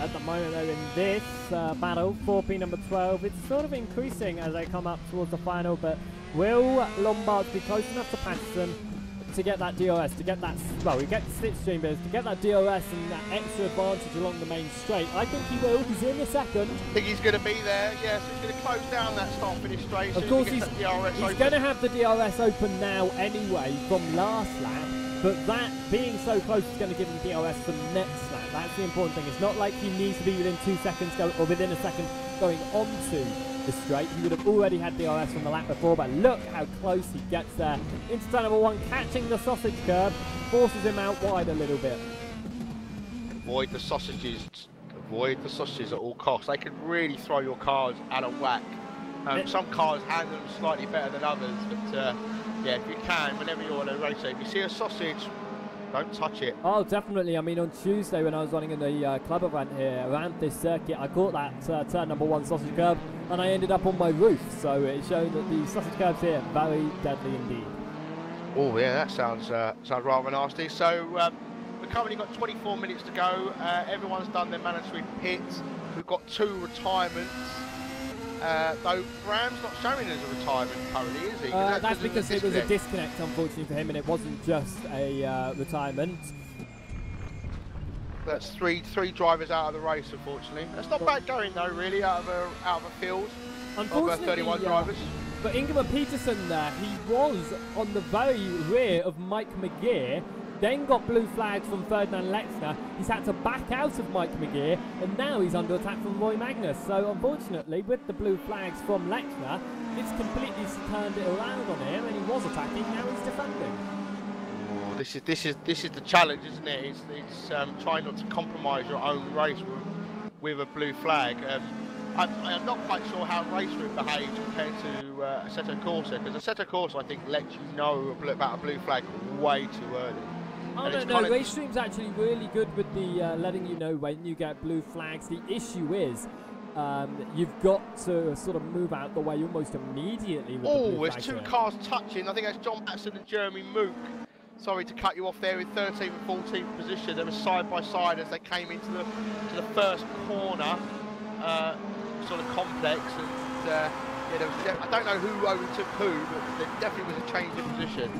At the moment they're in this battle, 4P number 12. It's sort of increasing as they come up towards the final, but Will Lombard be close enough to Patterson to get that DRS, to get that, well, we get the slipstream bits, to get that DRS and that extra advantage along the main straight? I think he will. He's in a second. I think he's going to be there. Yeah, so he's going to close down that start-finish straight. Of course, he's going to have the DRS open now anyway from last lap, but that being so close is going to give him DRS for next lap. That's the important thing. It's not like he needs to be within 2 seconds or within a second going onto the straight. He would have already had DRS from the lap before, but look how close he gets there. Into turn number 1, catching the sausage curb, forces him out wide a little bit. Avoid the sausages. Avoid the sausages at all costs. They can really throw your cars out of whack. Some cars handle them slightly better than others, but yeah, if you can, whenever you're on a race, if you see a sausage, don't touch it. Oh, definitely. I mean, on Tuesday when I was running in the club event here around this circuit, I caught that turn number 1 sausage curb, and I ended up on my roof. So it showed that the sausage curbs here very deadly indeed. Oh yeah, that sounds rather nasty. So we've currently got 24 minutes to go. Everyone's done their mandatory pits. We've got 2 retirements. Though Bram's not showing as a retirement currently, is he? That's because it was a disconnect, unfortunately, for him, and it wasn't just a retirement. That's three drivers out of the race, unfortunately. That's not bad going, though, really, out of a field of 31 drivers. But Ingemar Peterson there, he was on the very rear of Mike McGear, then got blue flags from Ferdinand Lexner. He's had to back out of Mike McGear, and now he's under attack from Roy Magnus. So unfortunately, with the blue flags from Lexner, it's completely turned it around on him, and he was attacking, now he's defending. Oh, this is the challenge, isn't it? It's trying not to compromise your own race with a blue flag. I'm not quite sure how Raceroom behaves compared to Assetto Corsa, because Assetto Corsa, I think, lets you know about a blue flag way too early. I don't know, Racestream's actually really good with the letting you know when you get blue flags. The issue is you've got to sort of move out the way almost immediately with the blue there's 2 cars touching. I think that's John Patterson and Jeremy Mook. Sorry to cut you off there in 13th and 14th position. They were side by side as they came into the first corner sort of complex. And yeah, I don't know who overtook who, but there definitely was a change in position.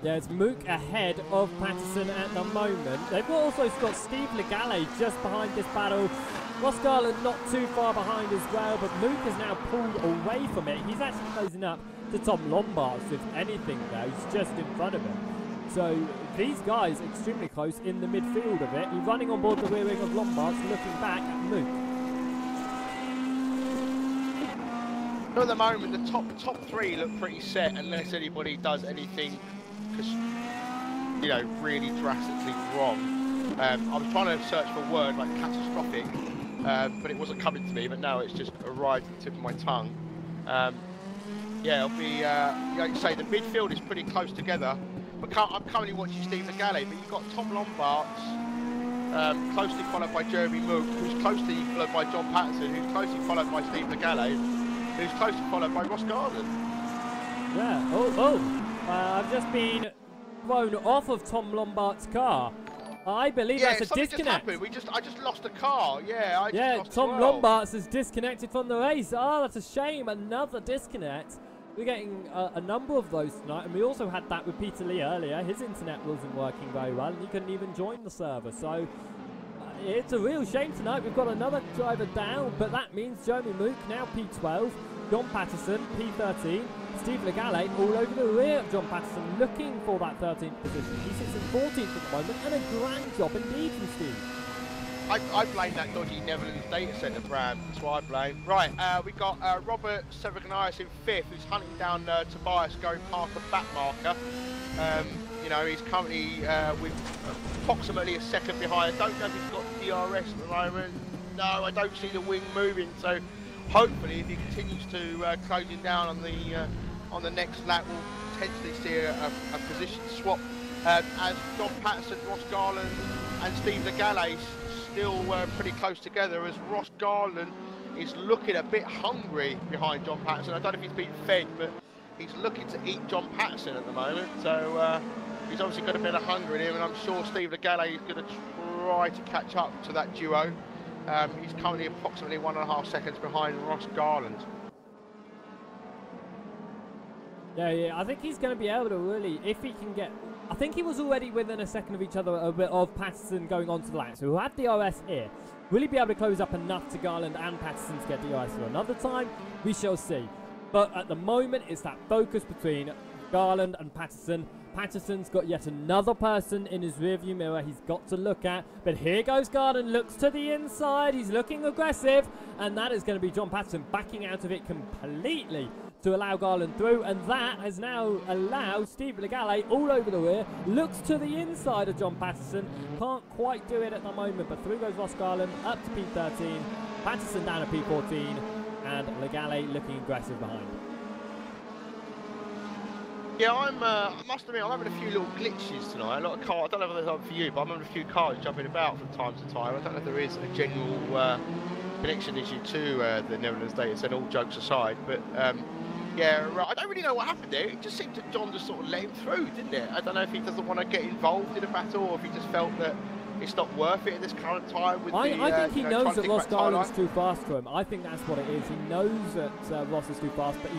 Yeah, it's Mook ahead of Patterson at the moment. They've also got Steve Legale just behind this battle. Ross Garland not too far behind as well, but Mook has now pulled away from it. He's actually closing up to Tom Lombards, if anything, though. He's just in front of him. So these guys extremely close in the midfield of it. He's running on board the rear wing of Lombards, looking back at Mook. At the moment, the top 3 look pretty set, unless anybody does anything, really drastically wrong. I was trying to search for a word like catastrophic, but it wasn't coming to me. But now it's just arrived at the tip of my tongue. Yeah, it'll be. Like you say, the midfield is pretty close together. But I'm currently watching Steve Legale, but you've got Tom Lombards, closely followed by Jeremy Mook, who's closely followed by John Patterson, who's closely followed by Steve Legale, who's closely followed by Ross Garland. Yeah. I've just been thrown off of Tom Lombard's car. I believe that's a disconnect. I just lost a car. Yeah, Tom Lombards has disconnected from the race. Oh, that's a shame. Another disconnect. We're getting a number of those tonight, and we also had that with Peter Lee earlier. His internet wasn't working very well, and he couldn't even join the server. So it's a real shame tonight. We've got another driver down, but that means Jeremy Mook now P12, John Patterson P13, Steve Legale all over the rear of John Patterson, looking for that 13th position. He sits in 14th at the moment, and a grand job indeed from Steve. I blame that dodgy Netherlands data centre brand. That's what I blame. Right, we've got Robert Severiganias in 5th, who's hunting down Tobias going past the back marker. He's currently with approximately a second behind. I don't know if he's got DRS at the moment. No, I don't see the wing moving. So hopefully, if he continues to closing down on the next lap, we'll potentially see a position swap as John Patterson, Ross Garland, and Steve Legale still pretty close together, as Ross Garland is looking a bit hungry behind John Patterson. I don't know if he's been fed, but he's looking to eat John Patterson at the moment. So he's obviously got a bit of hunger in him, and I'm sure Steve Legale is going to try to catch up to that duo. He's currently approximately 1.5 seconds behind Ross Garland. Yeah, I think he's going to be able to really, if he can get... I think he was already within a second of each other a bit of Patterson going onto the line. So he'll have DRS here. Will he be able to close up enough to Garland and Patterson to get DRS for another time? We shall see. But at the moment, it's that focus between Garland and Patterson. Patterson's got yet another person in his rearview mirror he's got to look at. But here goes Garland, looks to the inside. He's looking aggressive. And that is going to be John Patterson backing out of it completely to allow Garland through. And that has now allowed Steve Legale all over the rear. Looks to the inside of John Patterson. Can't quite do it at the moment. But through goes Ross Garland up to P13. Patterson down to P14. And Legale looking aggressive behind. Yeah, I must admit, I'm having a few little glitches tonight. A lot of cars, I don't know if they're up for you, but I'm having a few cars jumping about from time to time. I don't know if there is a general connection issue to the Netherlands data set, all jokes aside. But yeah, I don't really know what happened there. It just seemed that John just sort of let him through, didn't it? I don't know if he doesn't want to get involved in a battle or if he just felt that it's not worth it at this current time. With I think he knows that Ross Garland's too fast for him. I think that's what it is. He knows that Ross is too fast, but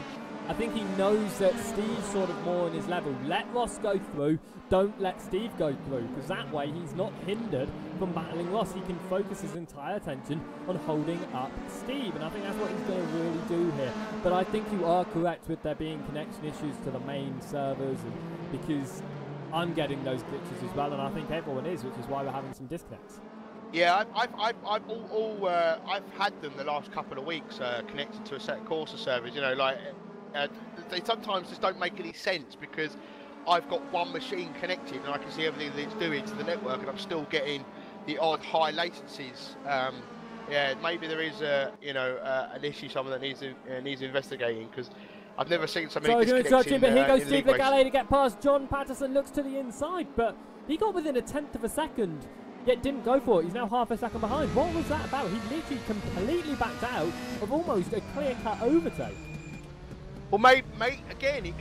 I think he knows that Steve's sort of more on his level. Let Ross go through, don't let Steve go through, because that way he's not hindered from battling Ross. He can focus his entire attention on holding up Steve, and I think that's what he's going to really do here. But I think you are correct with there being connection issues to the main servers, and because I'm getting those glitches as well, and I think everyone is, which is why we're having some disconnects. Yeah, I've had them the last couple of weeks connected to a set of Corsa servers, you know, like... they sometimes just don't make any sense because I've got one machine connected and I can see everything that it's doing to the network and I'm still getting the odd high latencies. Yeah, maybe there is an issue somewhere that needs investigating because I've never seen so many disconnects in, but here goes Steve Legale to get past John Patterson. Looks to the inside, but he got within a tenth of a second. Yet didn't go for it. He's now half a second behind. What was that about? He literally completely backed out of almost a clear-cut overtake. Well, mate, again, it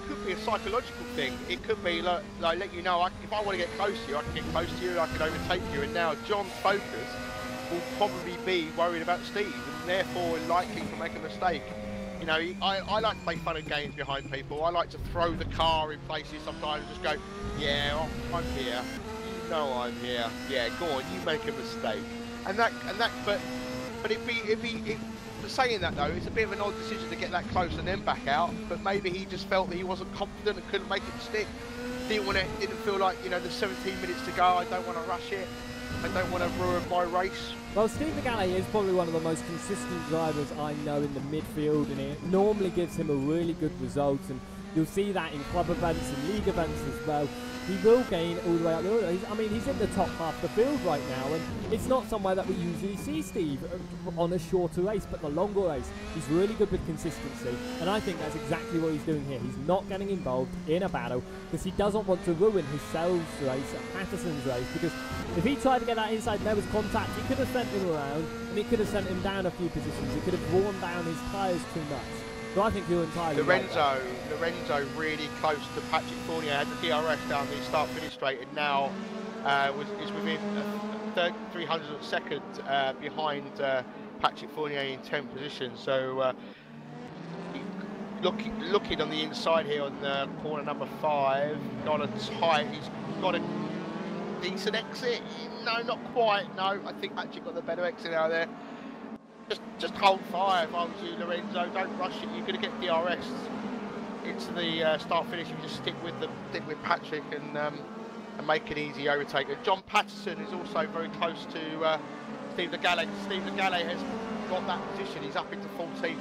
could be a psychological thing. It could be like let you know, if I want to get close to you, I can get close to you, I can overtake you. And now John's focus will probably be worried about Steve, and therefore likely to make a mistake. You know, I like to play fun and games behind people. I like to throw the car in places sometimes and just go, yeah, I'm here. You know I'm here. Yeah, go on, you make a mistake. But saying that though, it's a bit of an odd decision to get that close and then back out. But maybe he just felt that he wasn't confident and couldn't make it stick. Didn't feel like, you know, there's 17 minutes to go. I don't want to rush it. I don't want to ruin my race. Well, Steve Legale is probably one of the most consistent drivers I know in the midfield, and it normally gives him a really good result. And you'll see that in club events and league events as well. He will gain all the way up the order. He's in the top half of the field right now, and it's not somewhere that we usually see Steve on a shorter race, but the longer race, he's really good with consistency, and I think that's exactly what he's doing here. He's not getting involved in a battle because he doesn't want to ruin his Sells race and Patterson's race, because if he tried to get that inside there with contact, he could have sent him around, and it could have sent him down a few positions. It could have worn down his tyres too much. So I think you're entirely Lorenzo really close to Patrick Fournier, had the DRS down the start-finish straight, and now is within 300 of a second behind Patrick Fournier in 10th position. So looking on the inside here on corner number 5, not a tight. He's got a decent exit. No, not quite. No, I think Patrick got the better exit out there. Just hold fire if I was you, Lorenzo. Don't rush it. You're going to get DRS into the start finish. You just stick with Patrick and make an easy overtake. And John Patterson is also very close to Steve Legale. Steve Legale has got that position. He's up into 14th.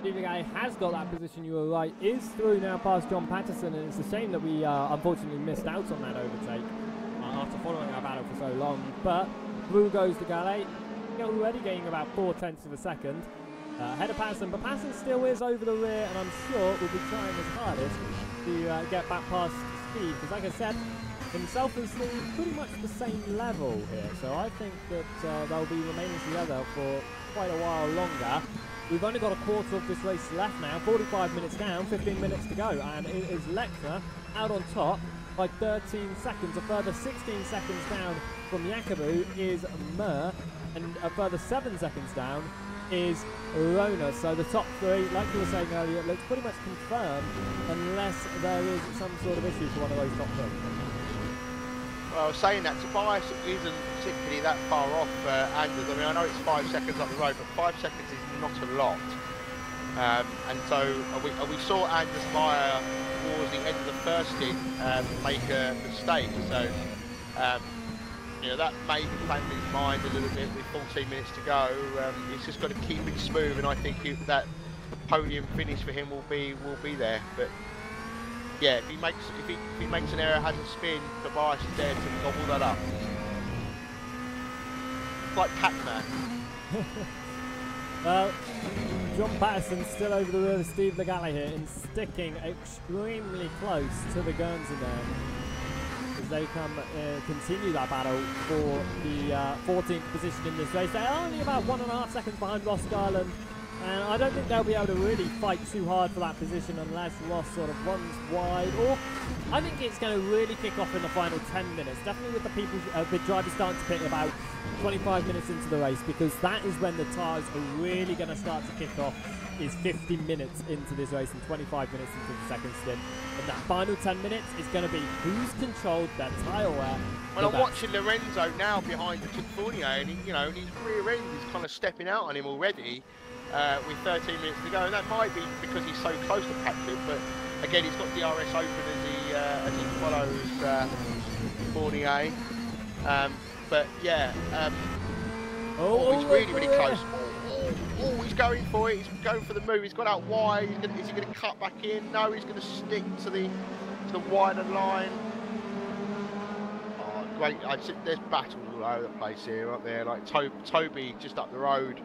Steve Legale has got that position, you were right. Is through now past John Patterson, and it's a shame that we unfortunately missed out on that overtake after following our battle for so long. But through goes Legale. Already gaining about 0.4 of a second ahead of Patterson, but Patterson still is over the rear, and I'm sure will be trying his hardest to get back past Steve, because like I said, himself and Steve pretty much the same level here, so I think that they'll be remaining together for quite a while longer. We've only got a quarter of this race left now, 45 minutes down, 15 minutes to go, and it is Lechner out on top by 13 seconds. A further 16 seconds down from Jacobu is Mur, and a further 7 seconds down is Rona. So the top three, like you were saying earlier, looks pretty much confirmed unless there is some sort of issue for one of those top three. Well, saying that, Tobias isn't particularly that far off Anders. I mean, I know it's 5 seconds up the road, but 5 seconds is not a lot. And so we saw Anders Meyer towards the end of the first stint make a mistake. So, you know, that may be playing in his mind a little bit with 14 minutes to go. He's just got to keep it smooth, and I think that podium finish for him will be there. But yeah, if he makes an error, has a spin, Tobias is there to gobble that up. It's like Pac-Man. Well, John Patterson's still over the rear of Steve Legale here and sticking extremely close to the Guernsey man as they continue that battle for the 14th position in this race. They're only about 1.5 seconds behind Ross Garland, and I don't think they'll be able to really fight too hard for that position unless Ross sort of runs wide, or I think it's going to really kick off in the final 10 minutes, definitely with the drivers starting to pit about 25 minutes into the race, because that is when the tyres are really going to start to kick off, is 50 minutes into this race and 25 minutes into the second stint. And that final 10 minutes is going to be who's controlled their tyre wear. Well, I'm watching Lorenzo now behind the Fournier, and his rear end is kind of stepping out on him already with 13 minutes to go, and that might be because he's so close to Patrick, but again, he's got DRS open as he follows Fournier. But yeah, he's really close. He's going for it. He's going for the move. He's got out wide. Is he going to cut back in? No, he's going to stick to the wider line. Oh, great! There's battles all over the place here, aren't there? Like Toby just up the road.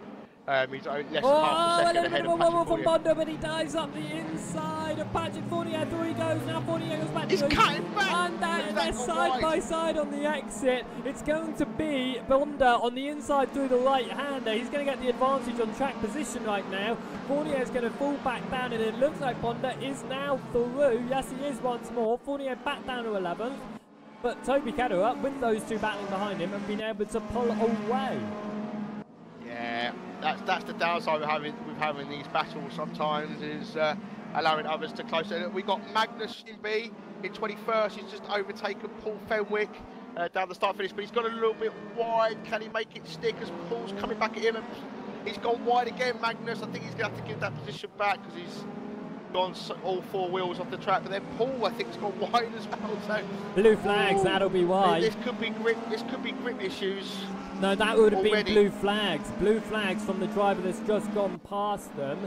He's less than half a second ahead of Patrick from Bondo, but he dives up the inside of Patrick Fournier. Through he goes. Now Fournier goes back. He's cutting back. And they're side by side on the exit. It's going to be Bonda on the inside through the right-hander. He's going to get the advantage on track position right now. Fournier is going to fall back down, and it looks like Bonda is now through. Yes, he is once more. Fournier back down to 11th. But Toby Ketterer, with those two battling behind him, have been able to pull away. Yeah. That's the downside with having these battles sometimes, is allowing others to close. We've got Magnus in B in 21st. He's just overtaken Paul Fenwick down the start finish, but he's got a little bit wide. Can he make it stick as Paul's coming back at him? And he's gone wide again, Magnus. I think he's going to have to give that position back because he's gone all 4 wheels off the track. But then Paul, I think, has gone wide as well. So blue flags, that'll be why. This could be grip issues. No, that would have been blue flags. Blue flags from the driver that's just gone past them.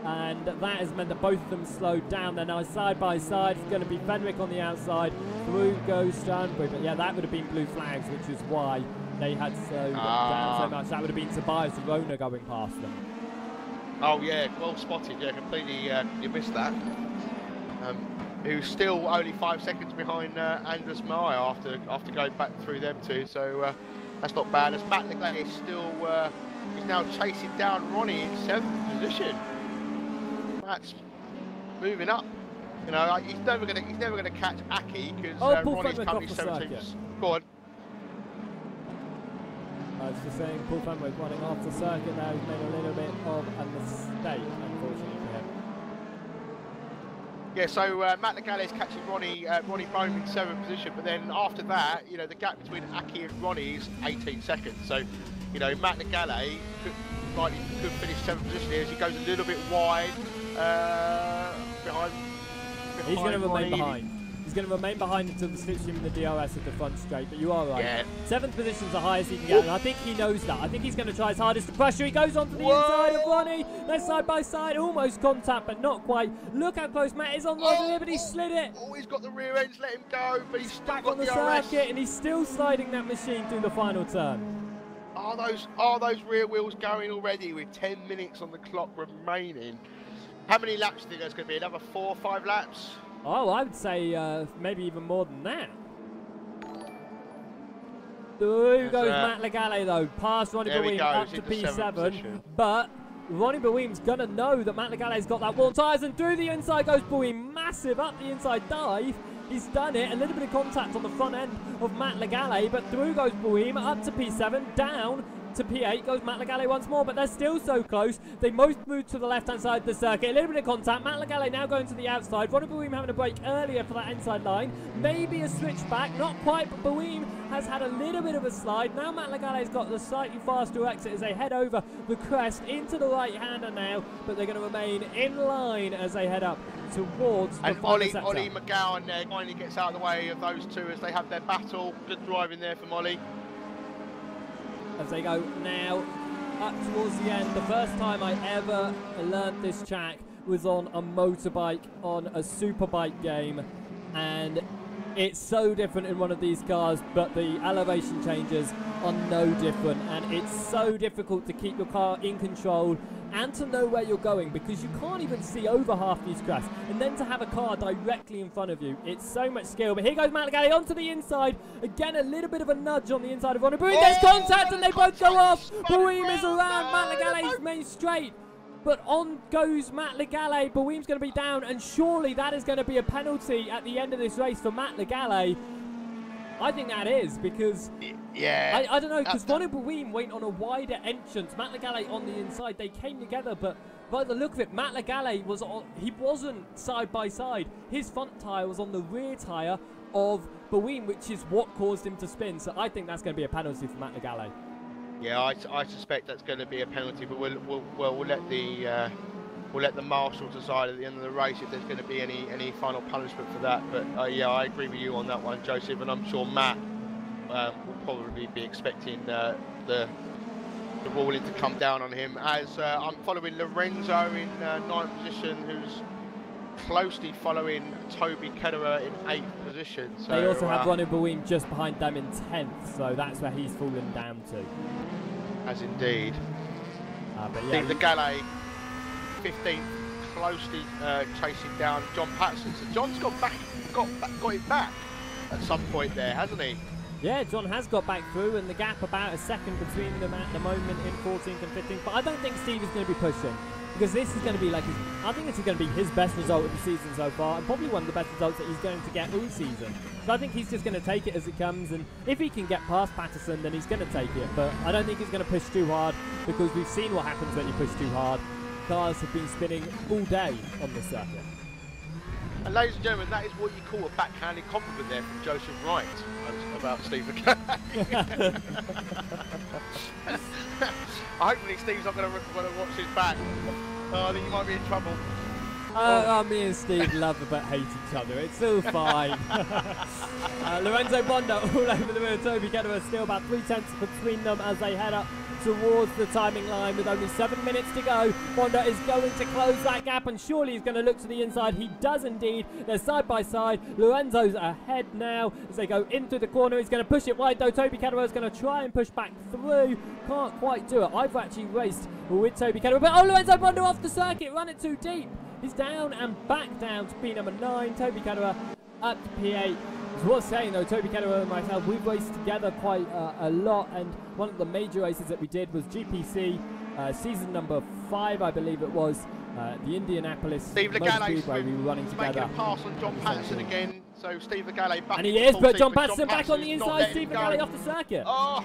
And that has meant that both of them slowed down. They're now side by side. It's going to be Fenwick on the outside. Through goes Sternberg. But yeah, that would have been blue flags, which is why they had slowed down so much. That would have been Tobias Rona going past them. Oh yeah, well spotted. Yeah, completely. You missed that. Who's still only 5 seconds behind Anders Meyer after going back through them two. So that's not bad. As Matt Legay is still he's now chasing down Ronnie in 7th position. Matt's moving up. You know, he's never gonna catch Aki because Ronnie's currently 17th. Go on. I was just saying, Paul Fenwick running off the circuit there. He's made a little bit of a mistake, unfortunately for him. Yeah, so Matt Legale is catching Ronnie Bowman in 7th position, but then after that, you know, the gap between Aki and Ronnie is 18 seconds. So, you know, Matt Legale could finish 7th position here as he goes a little bit wide behind He's going to remain behind. He's going to remain behind until the slipstream and the DRS at the front straight, but you are right. Yeah. 7th position's the highest he can get, and I think he knows that. I think he's going to try his hardest to pressure. He goes onto the inside of Ronnie. They're side by side, almost contact, but not quite. Look how close Matt is on Ronnie here, but he slid it. Oh, he's got the rear ends, let him go, but he's still back got on the circuit, and he's still sliding that machine through the final turn. Are those rear wheels going already with 10 minutes on the clock remaining? How many laps do you think there's going to be? Another 4 or 5 laps? Oh, I would say maybe even more than that. Through goes Matt Legale though, past Ronnie Boehm up to P7. But Ronnie Boehm's going to know that Matt Legale's got that wall tyres, and through the inside goes Boehm, massive up the inside dive. He's done it, a little bit of contact on the front end of Matt Legale, but through goes Boehm up to P7, down into P8 goes Matt Legale once more, but they're still so close. They most move to the left-hand side of the circuit. A little bit of contact. Matt Legale now going to the outside. Ronnie Boehm having a break earlier for that inside line. Maybe a switchback. Not quite, but Boehm has had a little bit of a slide. Now Matt Legale's got the slightly faster exit as they head over the crest into the right-hander now, but they're going to remain in line as they head up towards the final sector. Ollie McGowan there finally gets out of the way of those two as they have their battle. Good driving there from Ollie. As they go now up towards the end. The first time I ever learnt this track was on a motorbike on a superbike game, and it's so different in one of these cars, but the elevation changes are no different, and it's so difficult to keep your car in control and to know where you're going, because you can't even see over half these crests, and then to have a car directly in front of you, it's so much skill. But here goes Matt Legale onto the inside again, a little bit of a nudge on the inside of Ronnie Boehm. There's contact and they both go off. Boehm is around Matt Legale's main straight, but on goes Matt Legale. Boehm's going to be down, and surely that is going to be a penalty at the end of this race for Matt Legale. I think that is, because I don't know, because Ronnie Boehm went on a wider entrance. Matt Legale on the inside. They came together, but by the look of it, Matt Legale wasn't side by side. His front tyre was on the rear tyre of Boehm, which is what caused him to spin. So I think that's going to be a penalty for Matt Legale. Yeah, I suspect that's going to be a penalty, but we'll let the marshal decide at the end of the race if there's going to be any final punishment for that. But yeah, I agree with you on that one, Joseph, and I'm sure Matt will probably be expecting the ruling to come down on him. As I'm following Lorenzo in 9th position, who's closely following Toby Ketterer in 8th position. So, they also have Ronnie Boehm just behind them in 10th, so that's where he's fallen down to. As indeed. But yeah, the Legale 15th, closely chasing down John Patterson. So John's got it back at some point there, hasn't he? Yeah, John has got back through, and the gap about a second between them at the moment in 14th and 15th. But I don't think Steve is going to be pushing, because this is going to be like I think this is going to be his best result of the season so far, and probably one of the best results that he's going to get all season. So I think he's just going to take it as it comes, and if he can get past Patterson, then he's going to take it. But I don't think he's going to push too hard, because we've seen what happens when you push too hard. Cars have been spinning all day on the circuit. And ladies and gentlemen, that is what you call a backhanded compliment there from Joseph Wright about Steve Legale. Hopefully Steve's not going to watch his back. I think he might be in trouble. Me and Steve love but hate each other. It's all fine. Lorenzo Bonda all over the rear of Toby Ketterer, still about 3/10 between them as they head up towards the timing line with only 7 minutes to go. Bonda is going to close that gap, and surely he's going to look to the inside. He does indeed. They're side by side. Lorenzo's ahead now as they go into the corner. He's going to push it wide though. Toby Ketterer is going to try and push back through. Can't quite do it. I've actually raced with Toby Ketterer, but Lorenzo Bonda off the circuit. Run it too deep. He's down and back down to P number 9. Toby Ketterer up to P8. It's worth saying though, Toby Ketterer and myself, we've raced together quite a lot, and one of the major races that we did was GPC season number 5, I believe it was, the Indianapolis Steve Legale where we were running together. Making a pass on John Patterson again, so Steve Legale back. And he is, but John Patterson back on the inside. Steve Legale off the circuit. Oh,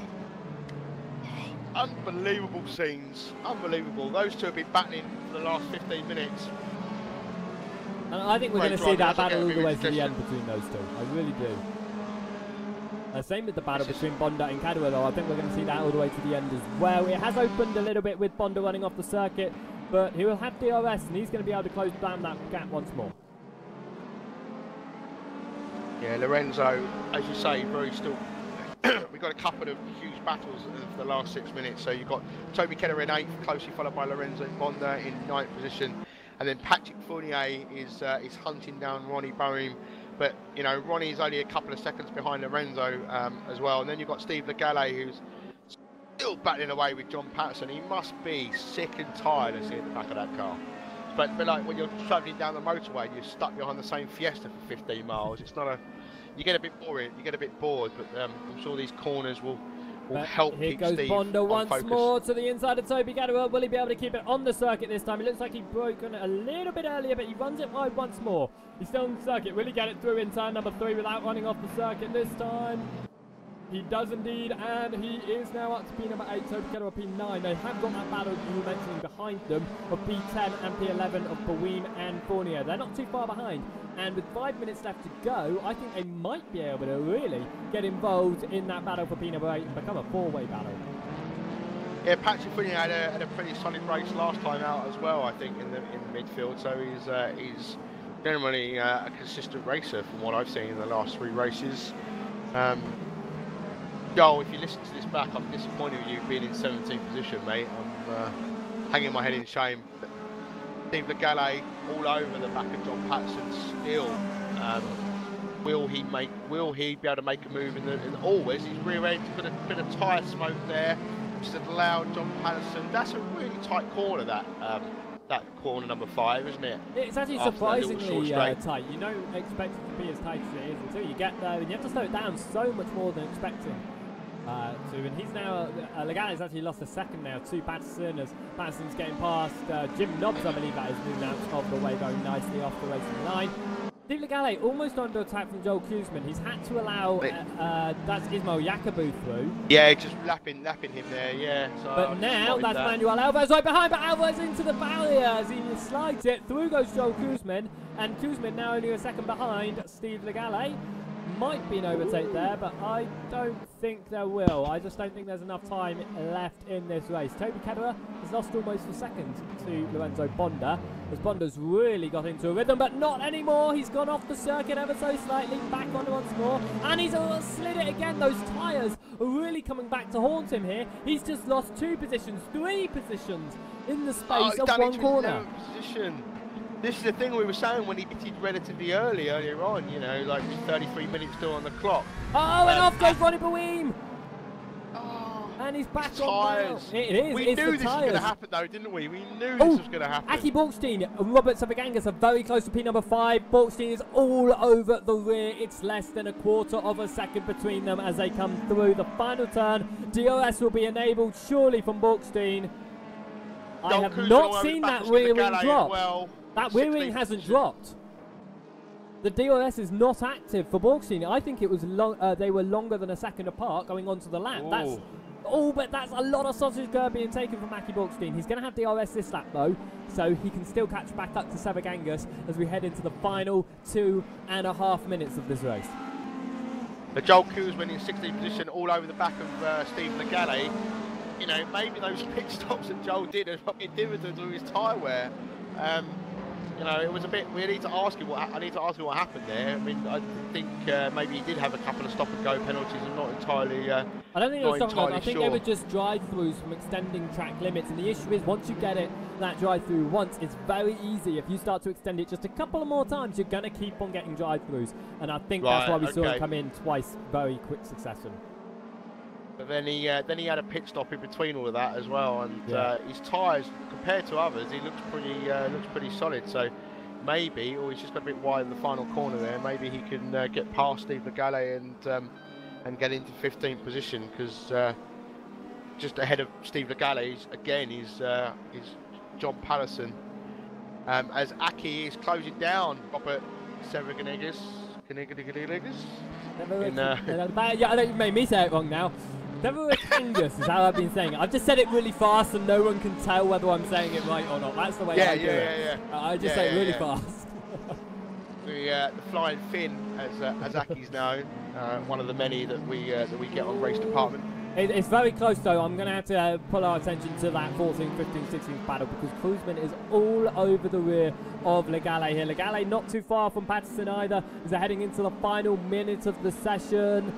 unbelievable scenes, unbelievable. Those two have been battling for the last 15 minutes. And I think we're going to see that battle all the way to the end between those two. I really do. Same with the battle between Bonda and Ketterer, though. I think we're going to see that all the way to the end as well. It has opened a little bit with Bonda running off the circuit, but he will have DRS, and he's going to be able to close down that gap once more. Yeah, Lorenzo, as you say, very still. We've got a couple of huge battles for the last 6 minutes. So you've got Toby Ketterer in 8th, closely followed by Lorenzo Bonda in 9th position. And then Patrick Fournier is hunting down Ronnie Boehm, but you know Ronnie's only a couple of seconds behind Lorenzo as well. And then you've got Steve Legale, who's still battling away with John Patterson. He must be sick and tired of seeing the back of that car. But like when you're travelling down the motorway and you're stuck behind the same Fiesta for 15 miles, it's not a. You get a bit boring. You get a bit bored. But I'm sure these corners will help keep Steve on focus. Here goes Bonda once more to the inside of Toby Ketterer. Will he be able to keep it on the circuit this time? It looks like he broke on it a little bit earlier, but he runs it wide once more. He's still on the circuit. Will he get it through in turn number 3 without running off the circuit this time? He does indeed, and he is now up to P number 8, Toby Kettle of P9. They have got that battle you were mentioning behind them of P10 and P11 of Boehm and Fournier. They're not too far behind, and with 5 minutes left to go, I think they might be able to really get involved in that battle for P number 8 and become a four-way battle. Yeah, Patrick Fournier had a pretty solid race last time out as well, I think, in the midfield, so he's generally a consistent racer from what I've seen in the last 3 races. Joel, if you listen to this back, I'm disappointed with you being in 17th position, mate. I'm hanging my head in shame. Steve Legale all over the back of John Patterson still. Will he be able to make a move in always his rear end? Got a bit of tyre smoke there, which has allowed John Patterson. That's a really tight corner, that corner number 5, isn't it? It's actually surprisingly tight. You don't expect it to be as tight as it is until you get there, and you have to slow it down so much more than expecting to. And he's now, Legale's actually lost a second now to Patterson, as Patterson's getting past Jim Nobbs, I believe that is moving out of the way very nicely off the racing line. Steve Legale almost under attack from Joel Kuzman. He's had to allow that's Ismail Yakubu through. Yeah, just lapping him there, yeah. So but now that's Manuel Alvarez right behind, but Alvarez into the barrier as he slides it. Through goes Joel Kuzman, and Kuzman now only a second behind Steve Legale. Might be an overtake there, but I don't think there will. I just don't think there's enough time left in this race. Toby Ketterer has lost almost a second to Lorenzo Bonda, as Bonda's really got into a rhythm, but not anymore. He's gone off the circuit ever so slightly, back on once more, and he's slid it again. Those tyres are really coming back to haunt him here. He's just lost 2 positions, 3 positions in the space of one corner. This is the thing we were saying when he pitted relatively earlier on, you know, like 33 minutes still on the clock. Oh, and off goes Ronnie Boehm. Oh, and he's back on now. It is. We knew this was going to happen, though, didn't we? We knew this was going to happen. Aki Borkstein and Robert Savigangas are very close to P number 5. Borkstein is all over the rear. It's less than a quarter of a second between them as they come through the final turn. DRS will be enabled surely from Borkstein. I have not seen that rear wing drop. That rear wing hasn't dropped. The DRS is not active for Borkstein. I think it was they were longer than a second apart going onto the lap. But that's a lot of sausage being taken from Aki Borkstein. He's going to have DRS this lap though, so he can still catch back up to Savigangas as we head into the final 2.5 minutes of this race. The Joel Kuzman in 16th position, all over the back of Steve Legale. You know, maybe those pit stops that Joel did are fucking dividends with his tyre wear. You know, it was a bit. I need to ask you what happened there. I mean, I think maybe he did have a couple of stop and go penalties. I'm not entirely. I don't think it was stop and go. I think they were just drive-throughs from extending track limits. And the issue is, once you get that drive-through once, it's very easy. If you start to extend it just a couple of more times, you're going to keep on getting drive-throughs. And I think that's why we saw him come in twice, very quick succession. But then he had a pit stop in between all of that as well, and his tyres, compared to others, he looks pretty solid. So maybe, or he's just got a bit wide in the final corner there. Maybe he can get past Steve Legale and get into 15th position, because just ahead of Steve Legale again is John Patterson. As Aki is closing down Robert Savigangas. I know you made me say it wrong now. Savigangas is how I've been saying it. I've just said it really fast and no one can tell whether I'm saying it right or not. That's the way I do it. I just say it really fast. The flying Finn, as Aki's known, one of the many that we get on race department. It's very close though. I'm going to have to pull our attention to that 14th, 15th, 16th battle, because Kuzman is all over the rear of Legale here. Legale not too far from Patterson either, as they're heading into the final minute of the session.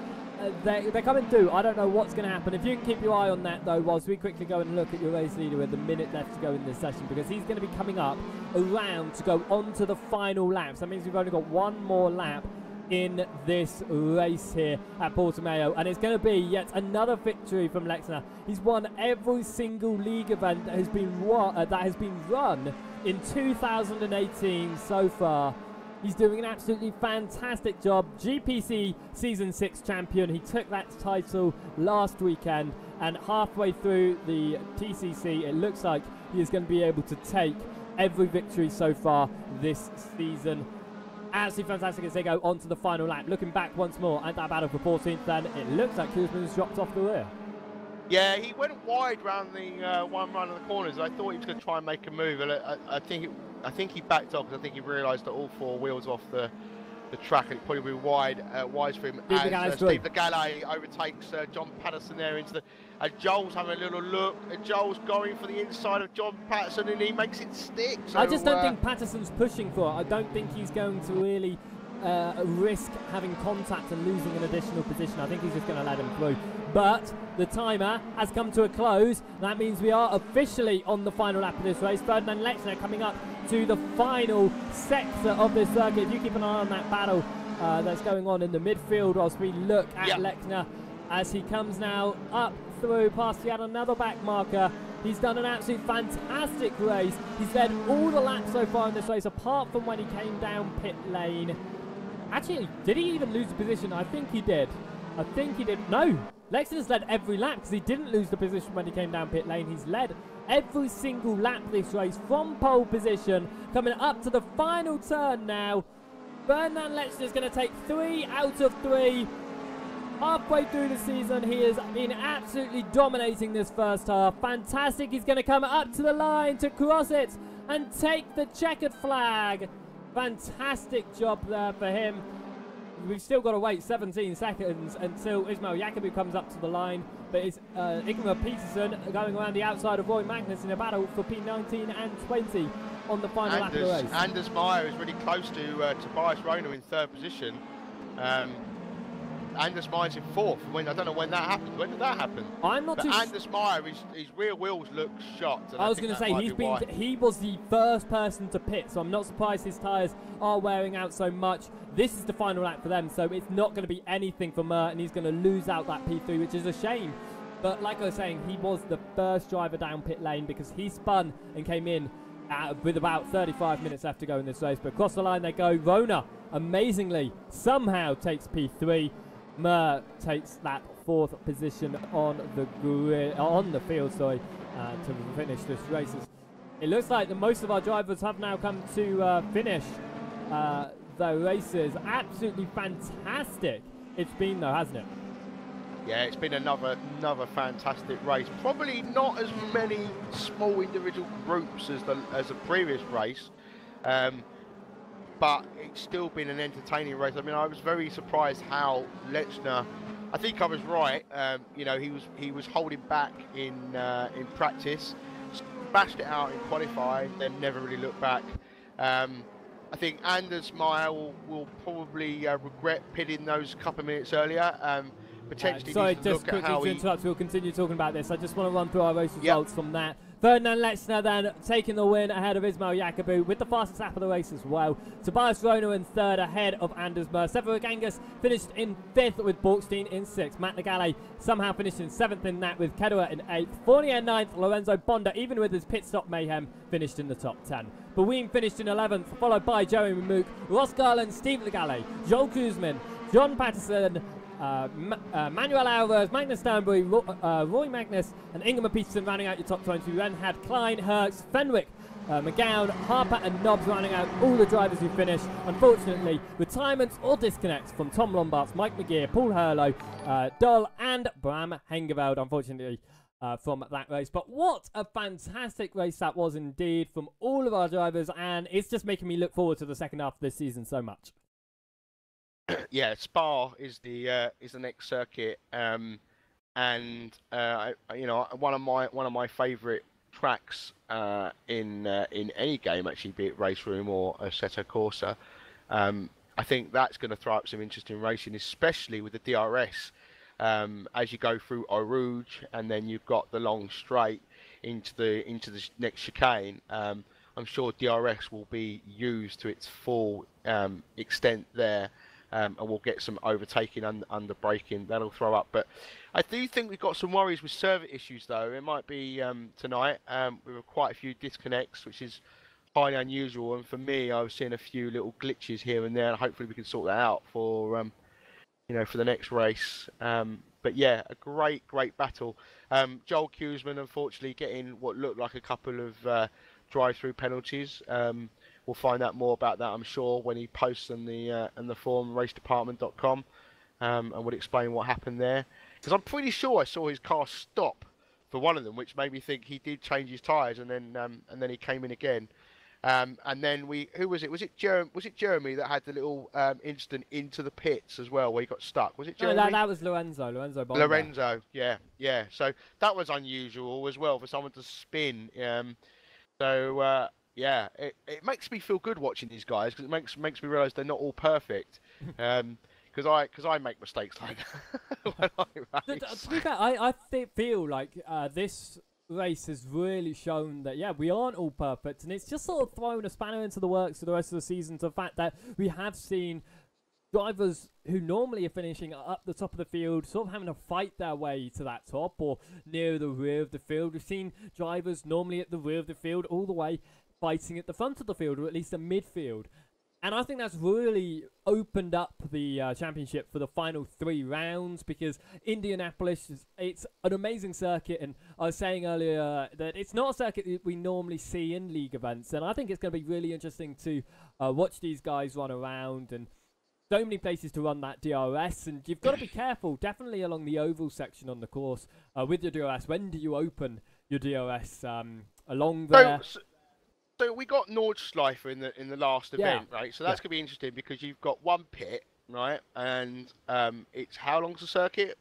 They're coming through. I don't know what's going to happen. If you can keep your eye on that though, whilst we quickly go and look at your race leader with a minute left to go in this session, because he's going to be coming up around to go on to the final laps. That means we've only got one more lap in this race here at Portimao, and it's going to be yet another victory from Lexner. He's won every single league event that has been run in 2018 so far. He's doing an absolutely fantastic job. GPC Season 6 champion. He took that title last weekend, and halfway through the TCC, it looks like he is going to be able to take every victory so far this season. absolutely fantastic as they go on to the final lap. Looking back once more at that battle for 14th, then it looks like Koosman's dropped off the rear. Yeah, he went wide round the one run of the corners. I thought he was going to try and make a move. I think he backed off because I think he realised that all four wheels off the track, and it probably be wide for him. Steve Legale overtakes John Patterson there into the. Joel's having a little look. Joel's going for the inside of John Patterson, and he makes it stick. So, I just don't think Patterson's pushing for it. I don't think he's going to really risk having contact and losing an additional position. I think he's just going to let him through. But the timer has come to a close. That means we are officially on the final lap of this race. Ferdinand Lechner coming up to the final sector of this circuit. If you keep an eye on that battle that's going on in the midfield whilst we look at Lechner as he comes now up through past yet another back marker. He's done an absolute fantastic race. He's led all the laps so far in this race, apart from when he came down pit lane. Actually, did he even lose the position? I think he did. No, Lexington's led every lap because he didn't lose the position when he came down pit lane. He's led every single lap this race from pole position. Coming up to the final turn now. Ferdinand Lechner is going to take 3 out of 3. Halfway through the season, he has been absolutely dominating this first half. Fantastic. He's going to come up to the line to cross it and take the checkered flag. Fantastic job there for him. We've still got to wait 17 seconds until Ismail Yacobu comes up to the line. But it's Ingmar Peterson going around the outside of Roy Magnus in a battle for P19 and 20 on the final lap of the race. Anders Meyer is really close to Tobias Rona in 3rd position. Anders Meyer's in 4th. I don't know when that happened. When did that happen? I'm not too sure. Anders Meyer, his rear wheels look shot. I was going to say he was the first person to pit, so I'm not surprised his tyres are wearing out so much. This is the final lap for them, so it's not going to be anything for Mert, and he's going to lose out that P3, which is a shame. But like I was saying, he was the first driver down pit lane because he spun and came in with about 35 minutes left to go in this race. But across the line they go. Rona, amazingly, somehow takes P3. Mert takes that 4th position on the field, to finish this race. It looks like most of our drivers have now come to finish the races. Absolutely fantastic it's been, though, hasn't it? Yeah, it's been another fantastic race. Probably not as many small individual groups as the previous race. But it's still been an entertaining race. I mean, I was very surprised how Lechner, I think I was right. You know, he was holding back in practice, bashed it out in qualifying, then never really looked back. I think Anders Meyer will probably regret pitting those couple of minutes earlier. Potentially sorry, just quickly to interrupt, we'll continue talking about this. I just want to run through our race results from that. Ferdinand Lechner then taking the win ahead of Ismail Yacobu with the fastest lap of the race as well. Tobias Rona in 3rd ahead of Anders Mer. Severin Gangas finished in 5th with Borkstein in 6th. Matt Legale somehow finished in 7th in that with Kedua in 8th. Fournier 9th. Lorenzo Bonda, even with his pit stop mayhem, finished in the top 10. Baween finished in 11th, followed by Jeremy Mook, Ross Garland, Steve Legale, Joel Koosman, John Patterson, Manuel Alvarez, Magnus Stanbury, Roy Magnus and Ingmar Peterson rounding out your top 20. We then had Klein, Herx, Fenwick, McGowan, Harper and Nobbs rounding out all the drivers who finished. Unfortunately, retirements or disconnects from Tom Lombards, Mike McGeer, Paul Hurlow, Doll and Bram Hengeveld, unfortunately, from that race. But what a fantastic race that was indeed from all of our drivers, and it's just making me look forward to the second half of this season so much. Yeah, Spa is the next circuit, and you know, one of my favourite tracks in any game, actually, be it Race Room or Assetto Corsa. I think that's going to throw up some interesting racing, especially with the DRS. As you go through Eau Rouge, and then you've got the long straight into the next chicane. I'm sure DRS will be used to its full extent there. And we'll get some overtaking under braking. That'll throw up. But I do think we've got some worries with server issues, though. It might be tonight. With quite a few disconnects, which is highly unusual. And for me, I was seeing a few little glitches here and there. And hopefully, we can sort that out for you know, for the next race. But yeah, a great battle. Joel Koosman, unfortunately, getting what looked like a couple of drive-through penalties. we'll find out more about that, I'm sure, when he posts on the forum, racedepartment.com, and would explain what happened there. Because I'm pretty sure I saw his car stop for one of them, which made me think he did change his tyres, and then he came in again. And then who was it? Was it Jeremy that had the little incident into the pits as well, where he got stuck? Was it Jeremy? No, that was Lorenzo Bonda. Lorenzo, yeah. So that was unusual as well for someone to spin. Yeah, it makes me feel good watching these guys, because it makes me realise they're not all perfect. Because I make mistakes like that when I race. To be fair, I feel like this race has really shown that, yeah, we aren't all perfect, and it's just sort of thrown a spanner into the works for the rest of the season, to the fact that we have seen drivers who normally are finishing up the top of the field sort of having to fight their way to that top or near the rear of the field. We've seen drivers normally at the rear of the field all the way fighting at the front of the field, or at least the midfield. And I think that's really opened up the championship for the final 3 rounds, because Indianapolis, it's an amazing circuit. And I was saying earlier that it's not a circuit that we normally see in league events. And I think it's going to be really interesting to watch these guys run around, and so many places to run that DRS. And you've got to be careful, definitely along the oval section on the course with your DRS. When do you open your DRS along there? So we got Nordschleife in the last event, right? So that's going to be interesting, because you've got one pit, right? And it's how long's the circuit?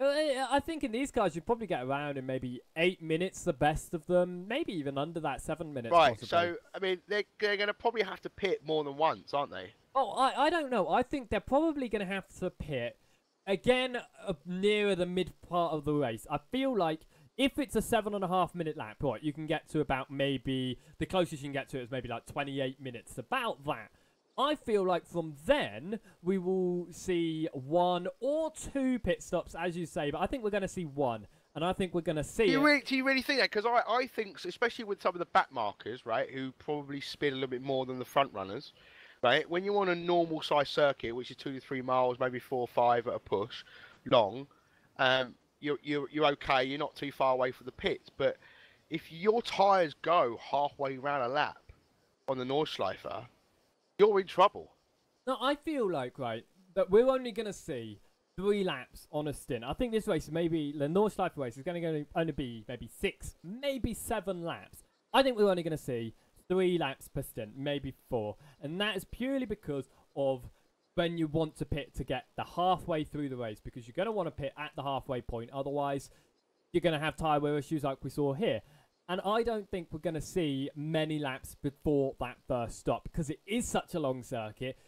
I think in these cars you'd probably get around in maybe 8 minutes, the best of them, maybe even under that, 7 minutes. Right. Possibly. So I mean, they're going to probably have to pit more than once, aren't they? Oh, I don't know. I think they're probably going to have to pit again nearer the mid part of the race. I feel like if it's a 7.5 minute lap, right, you can get to about maybe, the closest you can get to it is maybe like 28 minutes, about that. I feel like from then, we will see 1 or 2 pit stops, as you say, but I think we're going to see 1. And I think we're going to see do you really think that? Because I think, especially with some of the back markers, right, who probably spin a little bit more than the front runners, right, when you're on a normal size circuit, which is 2 to 3 miles, maybe 4 or 5 at a push, long, you're okay, you're not too far away from the pits. But if your tyres go halfway around a lap on the Nordschleife, you're in trouble. No, I feel like, right, that we're only going to see 3 laps on a stint. I think this race, maybe the Nordschleife race, is going to only be maybe 6, maybe 7 laps. I think we're only going to see 3 laps per stint, maybe 4. And that is purely because of when you want to pit to get the halfway through the race, because you're going to want to pit at the halfway point. Otherwise, you're going to have tyre wear issues like we saw here. And I don't think we're going to see many laps before that first stop, because it is such a long circuit.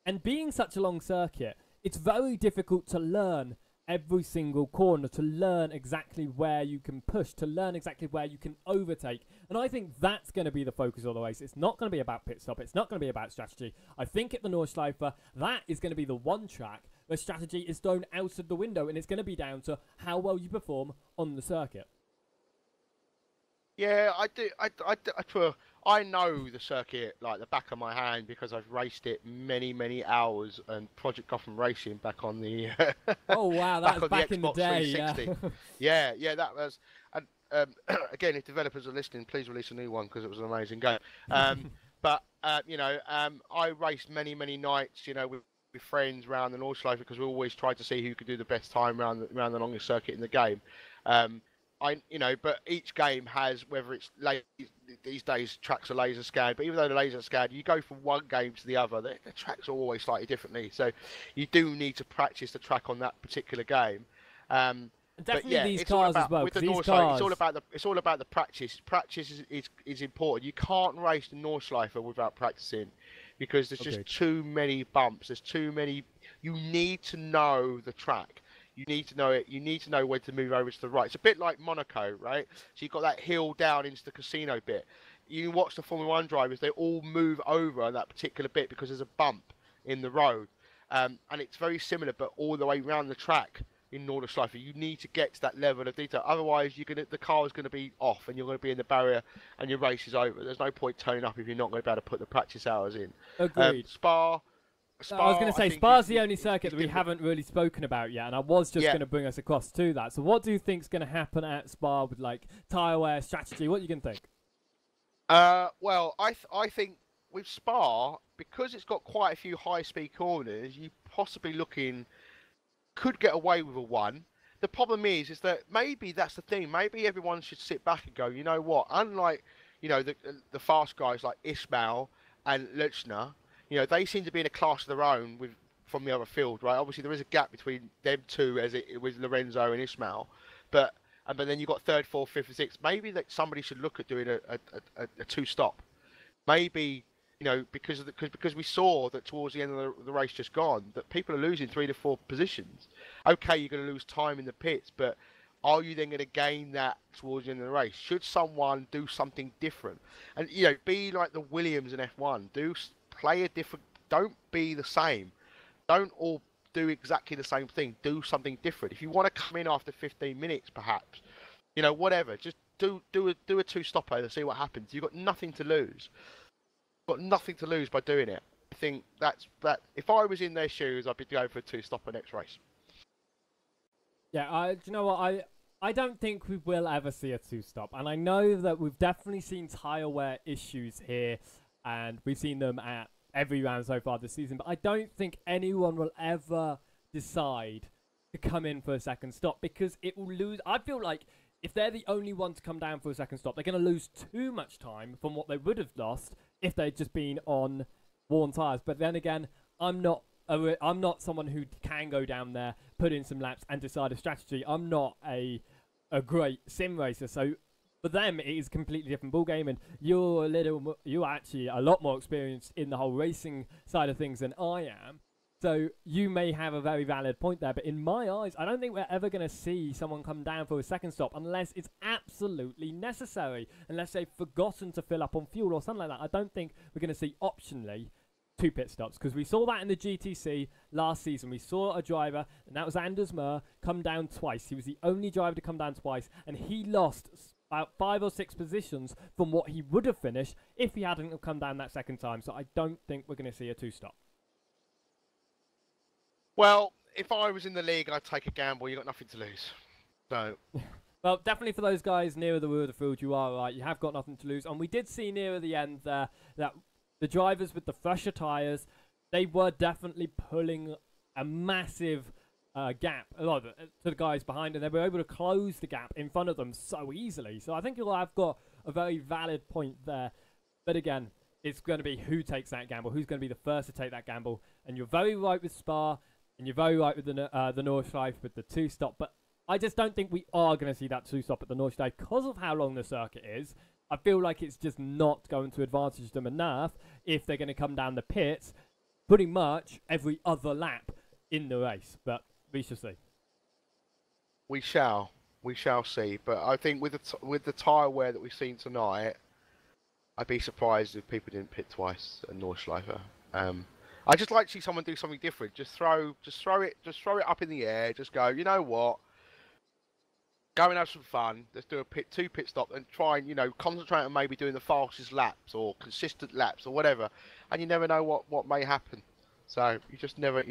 And being such a long circuit, it's very difficult to learn every single corner, to learn exactly where you can push, to learn exactly where you can overtake. And I think that's going to be the focus of the race. It's not going to be about pit stop. It's not going to be about strategy. I think at the Nordschleife, that is going to be the one track where strategy is thrown out of the window, and it's going to be down to how well you perform on the circuit. Yeah, I do. I know the circuit like the back of my hand, because I've raced it many hours, and Project Gotham Racing back on the oh wow, that was back in the day. Yeah, that was. And again, if developers are listening, please release a new one, because it was an amazing game. But I raced many nights, with friends around the Nordschleife, because we always tried to see who could do the best time around the longest circuit in the game. But each game has, whether it's these days tracks are laser scanned, but even though the laser scanned, you go from one game to the other, the tracks are always slightly differently. So you do need to practice the track on that particular game. Definitely these cars as well. With the Nordschleife, it's all about the practice. Practice is important. You can't race the Nordschleife without practicing, because there's just too many bumps. There's too many. You need to know the track. You need to know it. You need to know when to move over to the right. It's a bit like Monaco, right? So you've got that hill down into the casino bit. You watch the Formula 1 drivers, they all move over on that particular bit because there's a bump in the road. And it's very similar, but all the way around the track in Nordschleife. You need to get to that level of detail. Otherwise, the car is going to be off, and you're going to be in the barrier, and your race is over. There's no point turning up if you're not going to be able to put the practice hours in. Agreed. Spa, I was going to say, Spa's the only circuit that we haven't really spoken about yet, and I was just going to bring us across to that. So what do you think's going to happen at Spa with, like, tyre wear, strategy? What are you going to think? Well, I think with Spa, because it's got quite a few high-speed corners, you possibly could get away with a 1. The problem is that maybe that's the thing. Maybe everyone should sit back and go, you know what? Unlike, the fast guys like Ismail and Lechner, they seem to be in a class of their own from the other field, right? Obviously, there is a gap between them two, as it was Lorenzo and Ismail, but then you've got third, fourth, fifth, and sixth. Maybe that somebody should look at doing a 2-stop. Maybe, because we saw that towards the end of the race just gone, that people are losing 3 to 4 positions. Okay, you're going to lose time in the pits, but are you then going to gain that towards the end of the race? Should someone do something different? And, be like the Williams in F1. Play a different, don't be the same. Don't all do exactly the same thing. Do something different. If you want to come in after 15 minutes, perhaps, whatever, just do a 2-stopper and see what happens. You've got nothing to lose. Got nothing to lose by doing it. I think that. If I was in their shoes, I'd be going for a 2-stopper next race. Yeah, do you know what? I don't think we will ever see a 2-stop, and I know that we've definitely seen tyre wear issues here, and we've seen them at every round so far this season, but I don't think anyone will ever decide to come in for a second stop, because it will lose. I feel like if they're the only one to come down for a second stop, they're going to lose too much time from what they would have lost if they'd just been on worn tyres. But then again, I'm not someone who can go down there, put in some laps and decide a strategy. I'm not a great sim racer, so for them it is a completely different ballgame, and you're actually a lot more experienced in the whole racing side of things than I am. So you may have a very valid point there, but in my eyes, I don't think we're ever going to see someone come down for a second stop unless it's absolutely necessary, unless they've forgotten to fill up on fuel or something like that. I don't think we're going to see optionally 2 pit stops, because we saw that in the GTC last season. We saw a driver, and that was Anders Murr, come down twice. He was the only driver to come down twice, and he lost about 5 or 6 positions from what he would have finished if he hadn't come down that second time. So I don't think we're going to see a 2-stop. Well, if I was in the league, I'd take a gamble. You've got nothing to lose. So. Well, definitely for those guys nearer the rear of the field, you are right. You have got nothing to lose. And we did see nearer the end there that the drivers with the fresher tyres, they were definitely pulling a massive gap to the guys behind, and they were able to close the gap in front of them so easily. So I think you'll have got a very valid point there. But again, it's going to be who takes that gamble, who's going to be the first to take that gamble. And you're very right with Spa, and you're very right with the Nordschleife with the 2-stop. But I just don't think we are going to see that 2-stop at the Nordschleife because of how long the circuit is. I feel like it's just not going to advantage them enough if they're going to come down the pits pretty much every other lap in the race. But we shall see. We shall see. But I think with the tyre wear that we've seen tonight, I'd be surprised if people didn't pit twice at Nordschleife. I just like to see someone do something different. Just throw it up in the air. Just go, you know what? Go and have some fun. Let's do a 2 pit stop and try and, concentrate on maybe doing the fastest laps or consistent laps or whatever. And you never know what may happen. So you just never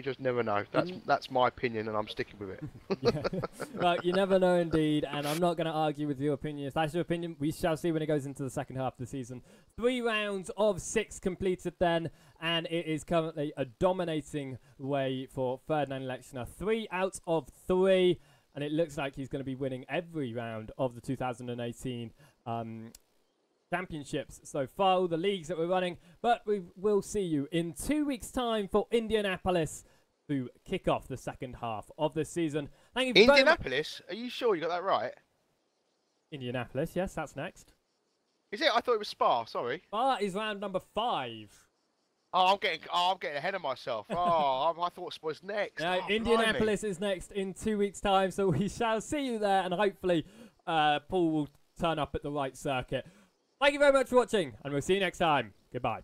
know. That's my opinion, and I'm sticking with it. Yeah. Well, you never know indeed, and I'm not going to argue with your opinion. If that's your opinion, we shall see when it goes into the second half of the season. 3 rounds of 6 completed then, and it is currently a dominating way for Ferdinand Lechner. 3 out of 3. And it looks like he's going to be winning every round of the 2018 championships so far, all the leagues that we're running. But we will see you in 2 weeks' time for Indianapolis to kick off the second half of the season. Thank you. Indianapolis? Are you sure you got that right? Indianapolis, yes, that's next. Is it? I thought it was Spa. Sorry. Spa is round number 5. Oh, I'm getting ahead of myself. Oh, I thought it was next. Indianapolis is next in 2 weeks' time, so we shall see you there, and hopefully Paul will turn up at the right circuit. Thank you very much for watching, and we'll see you next time. Goodbye.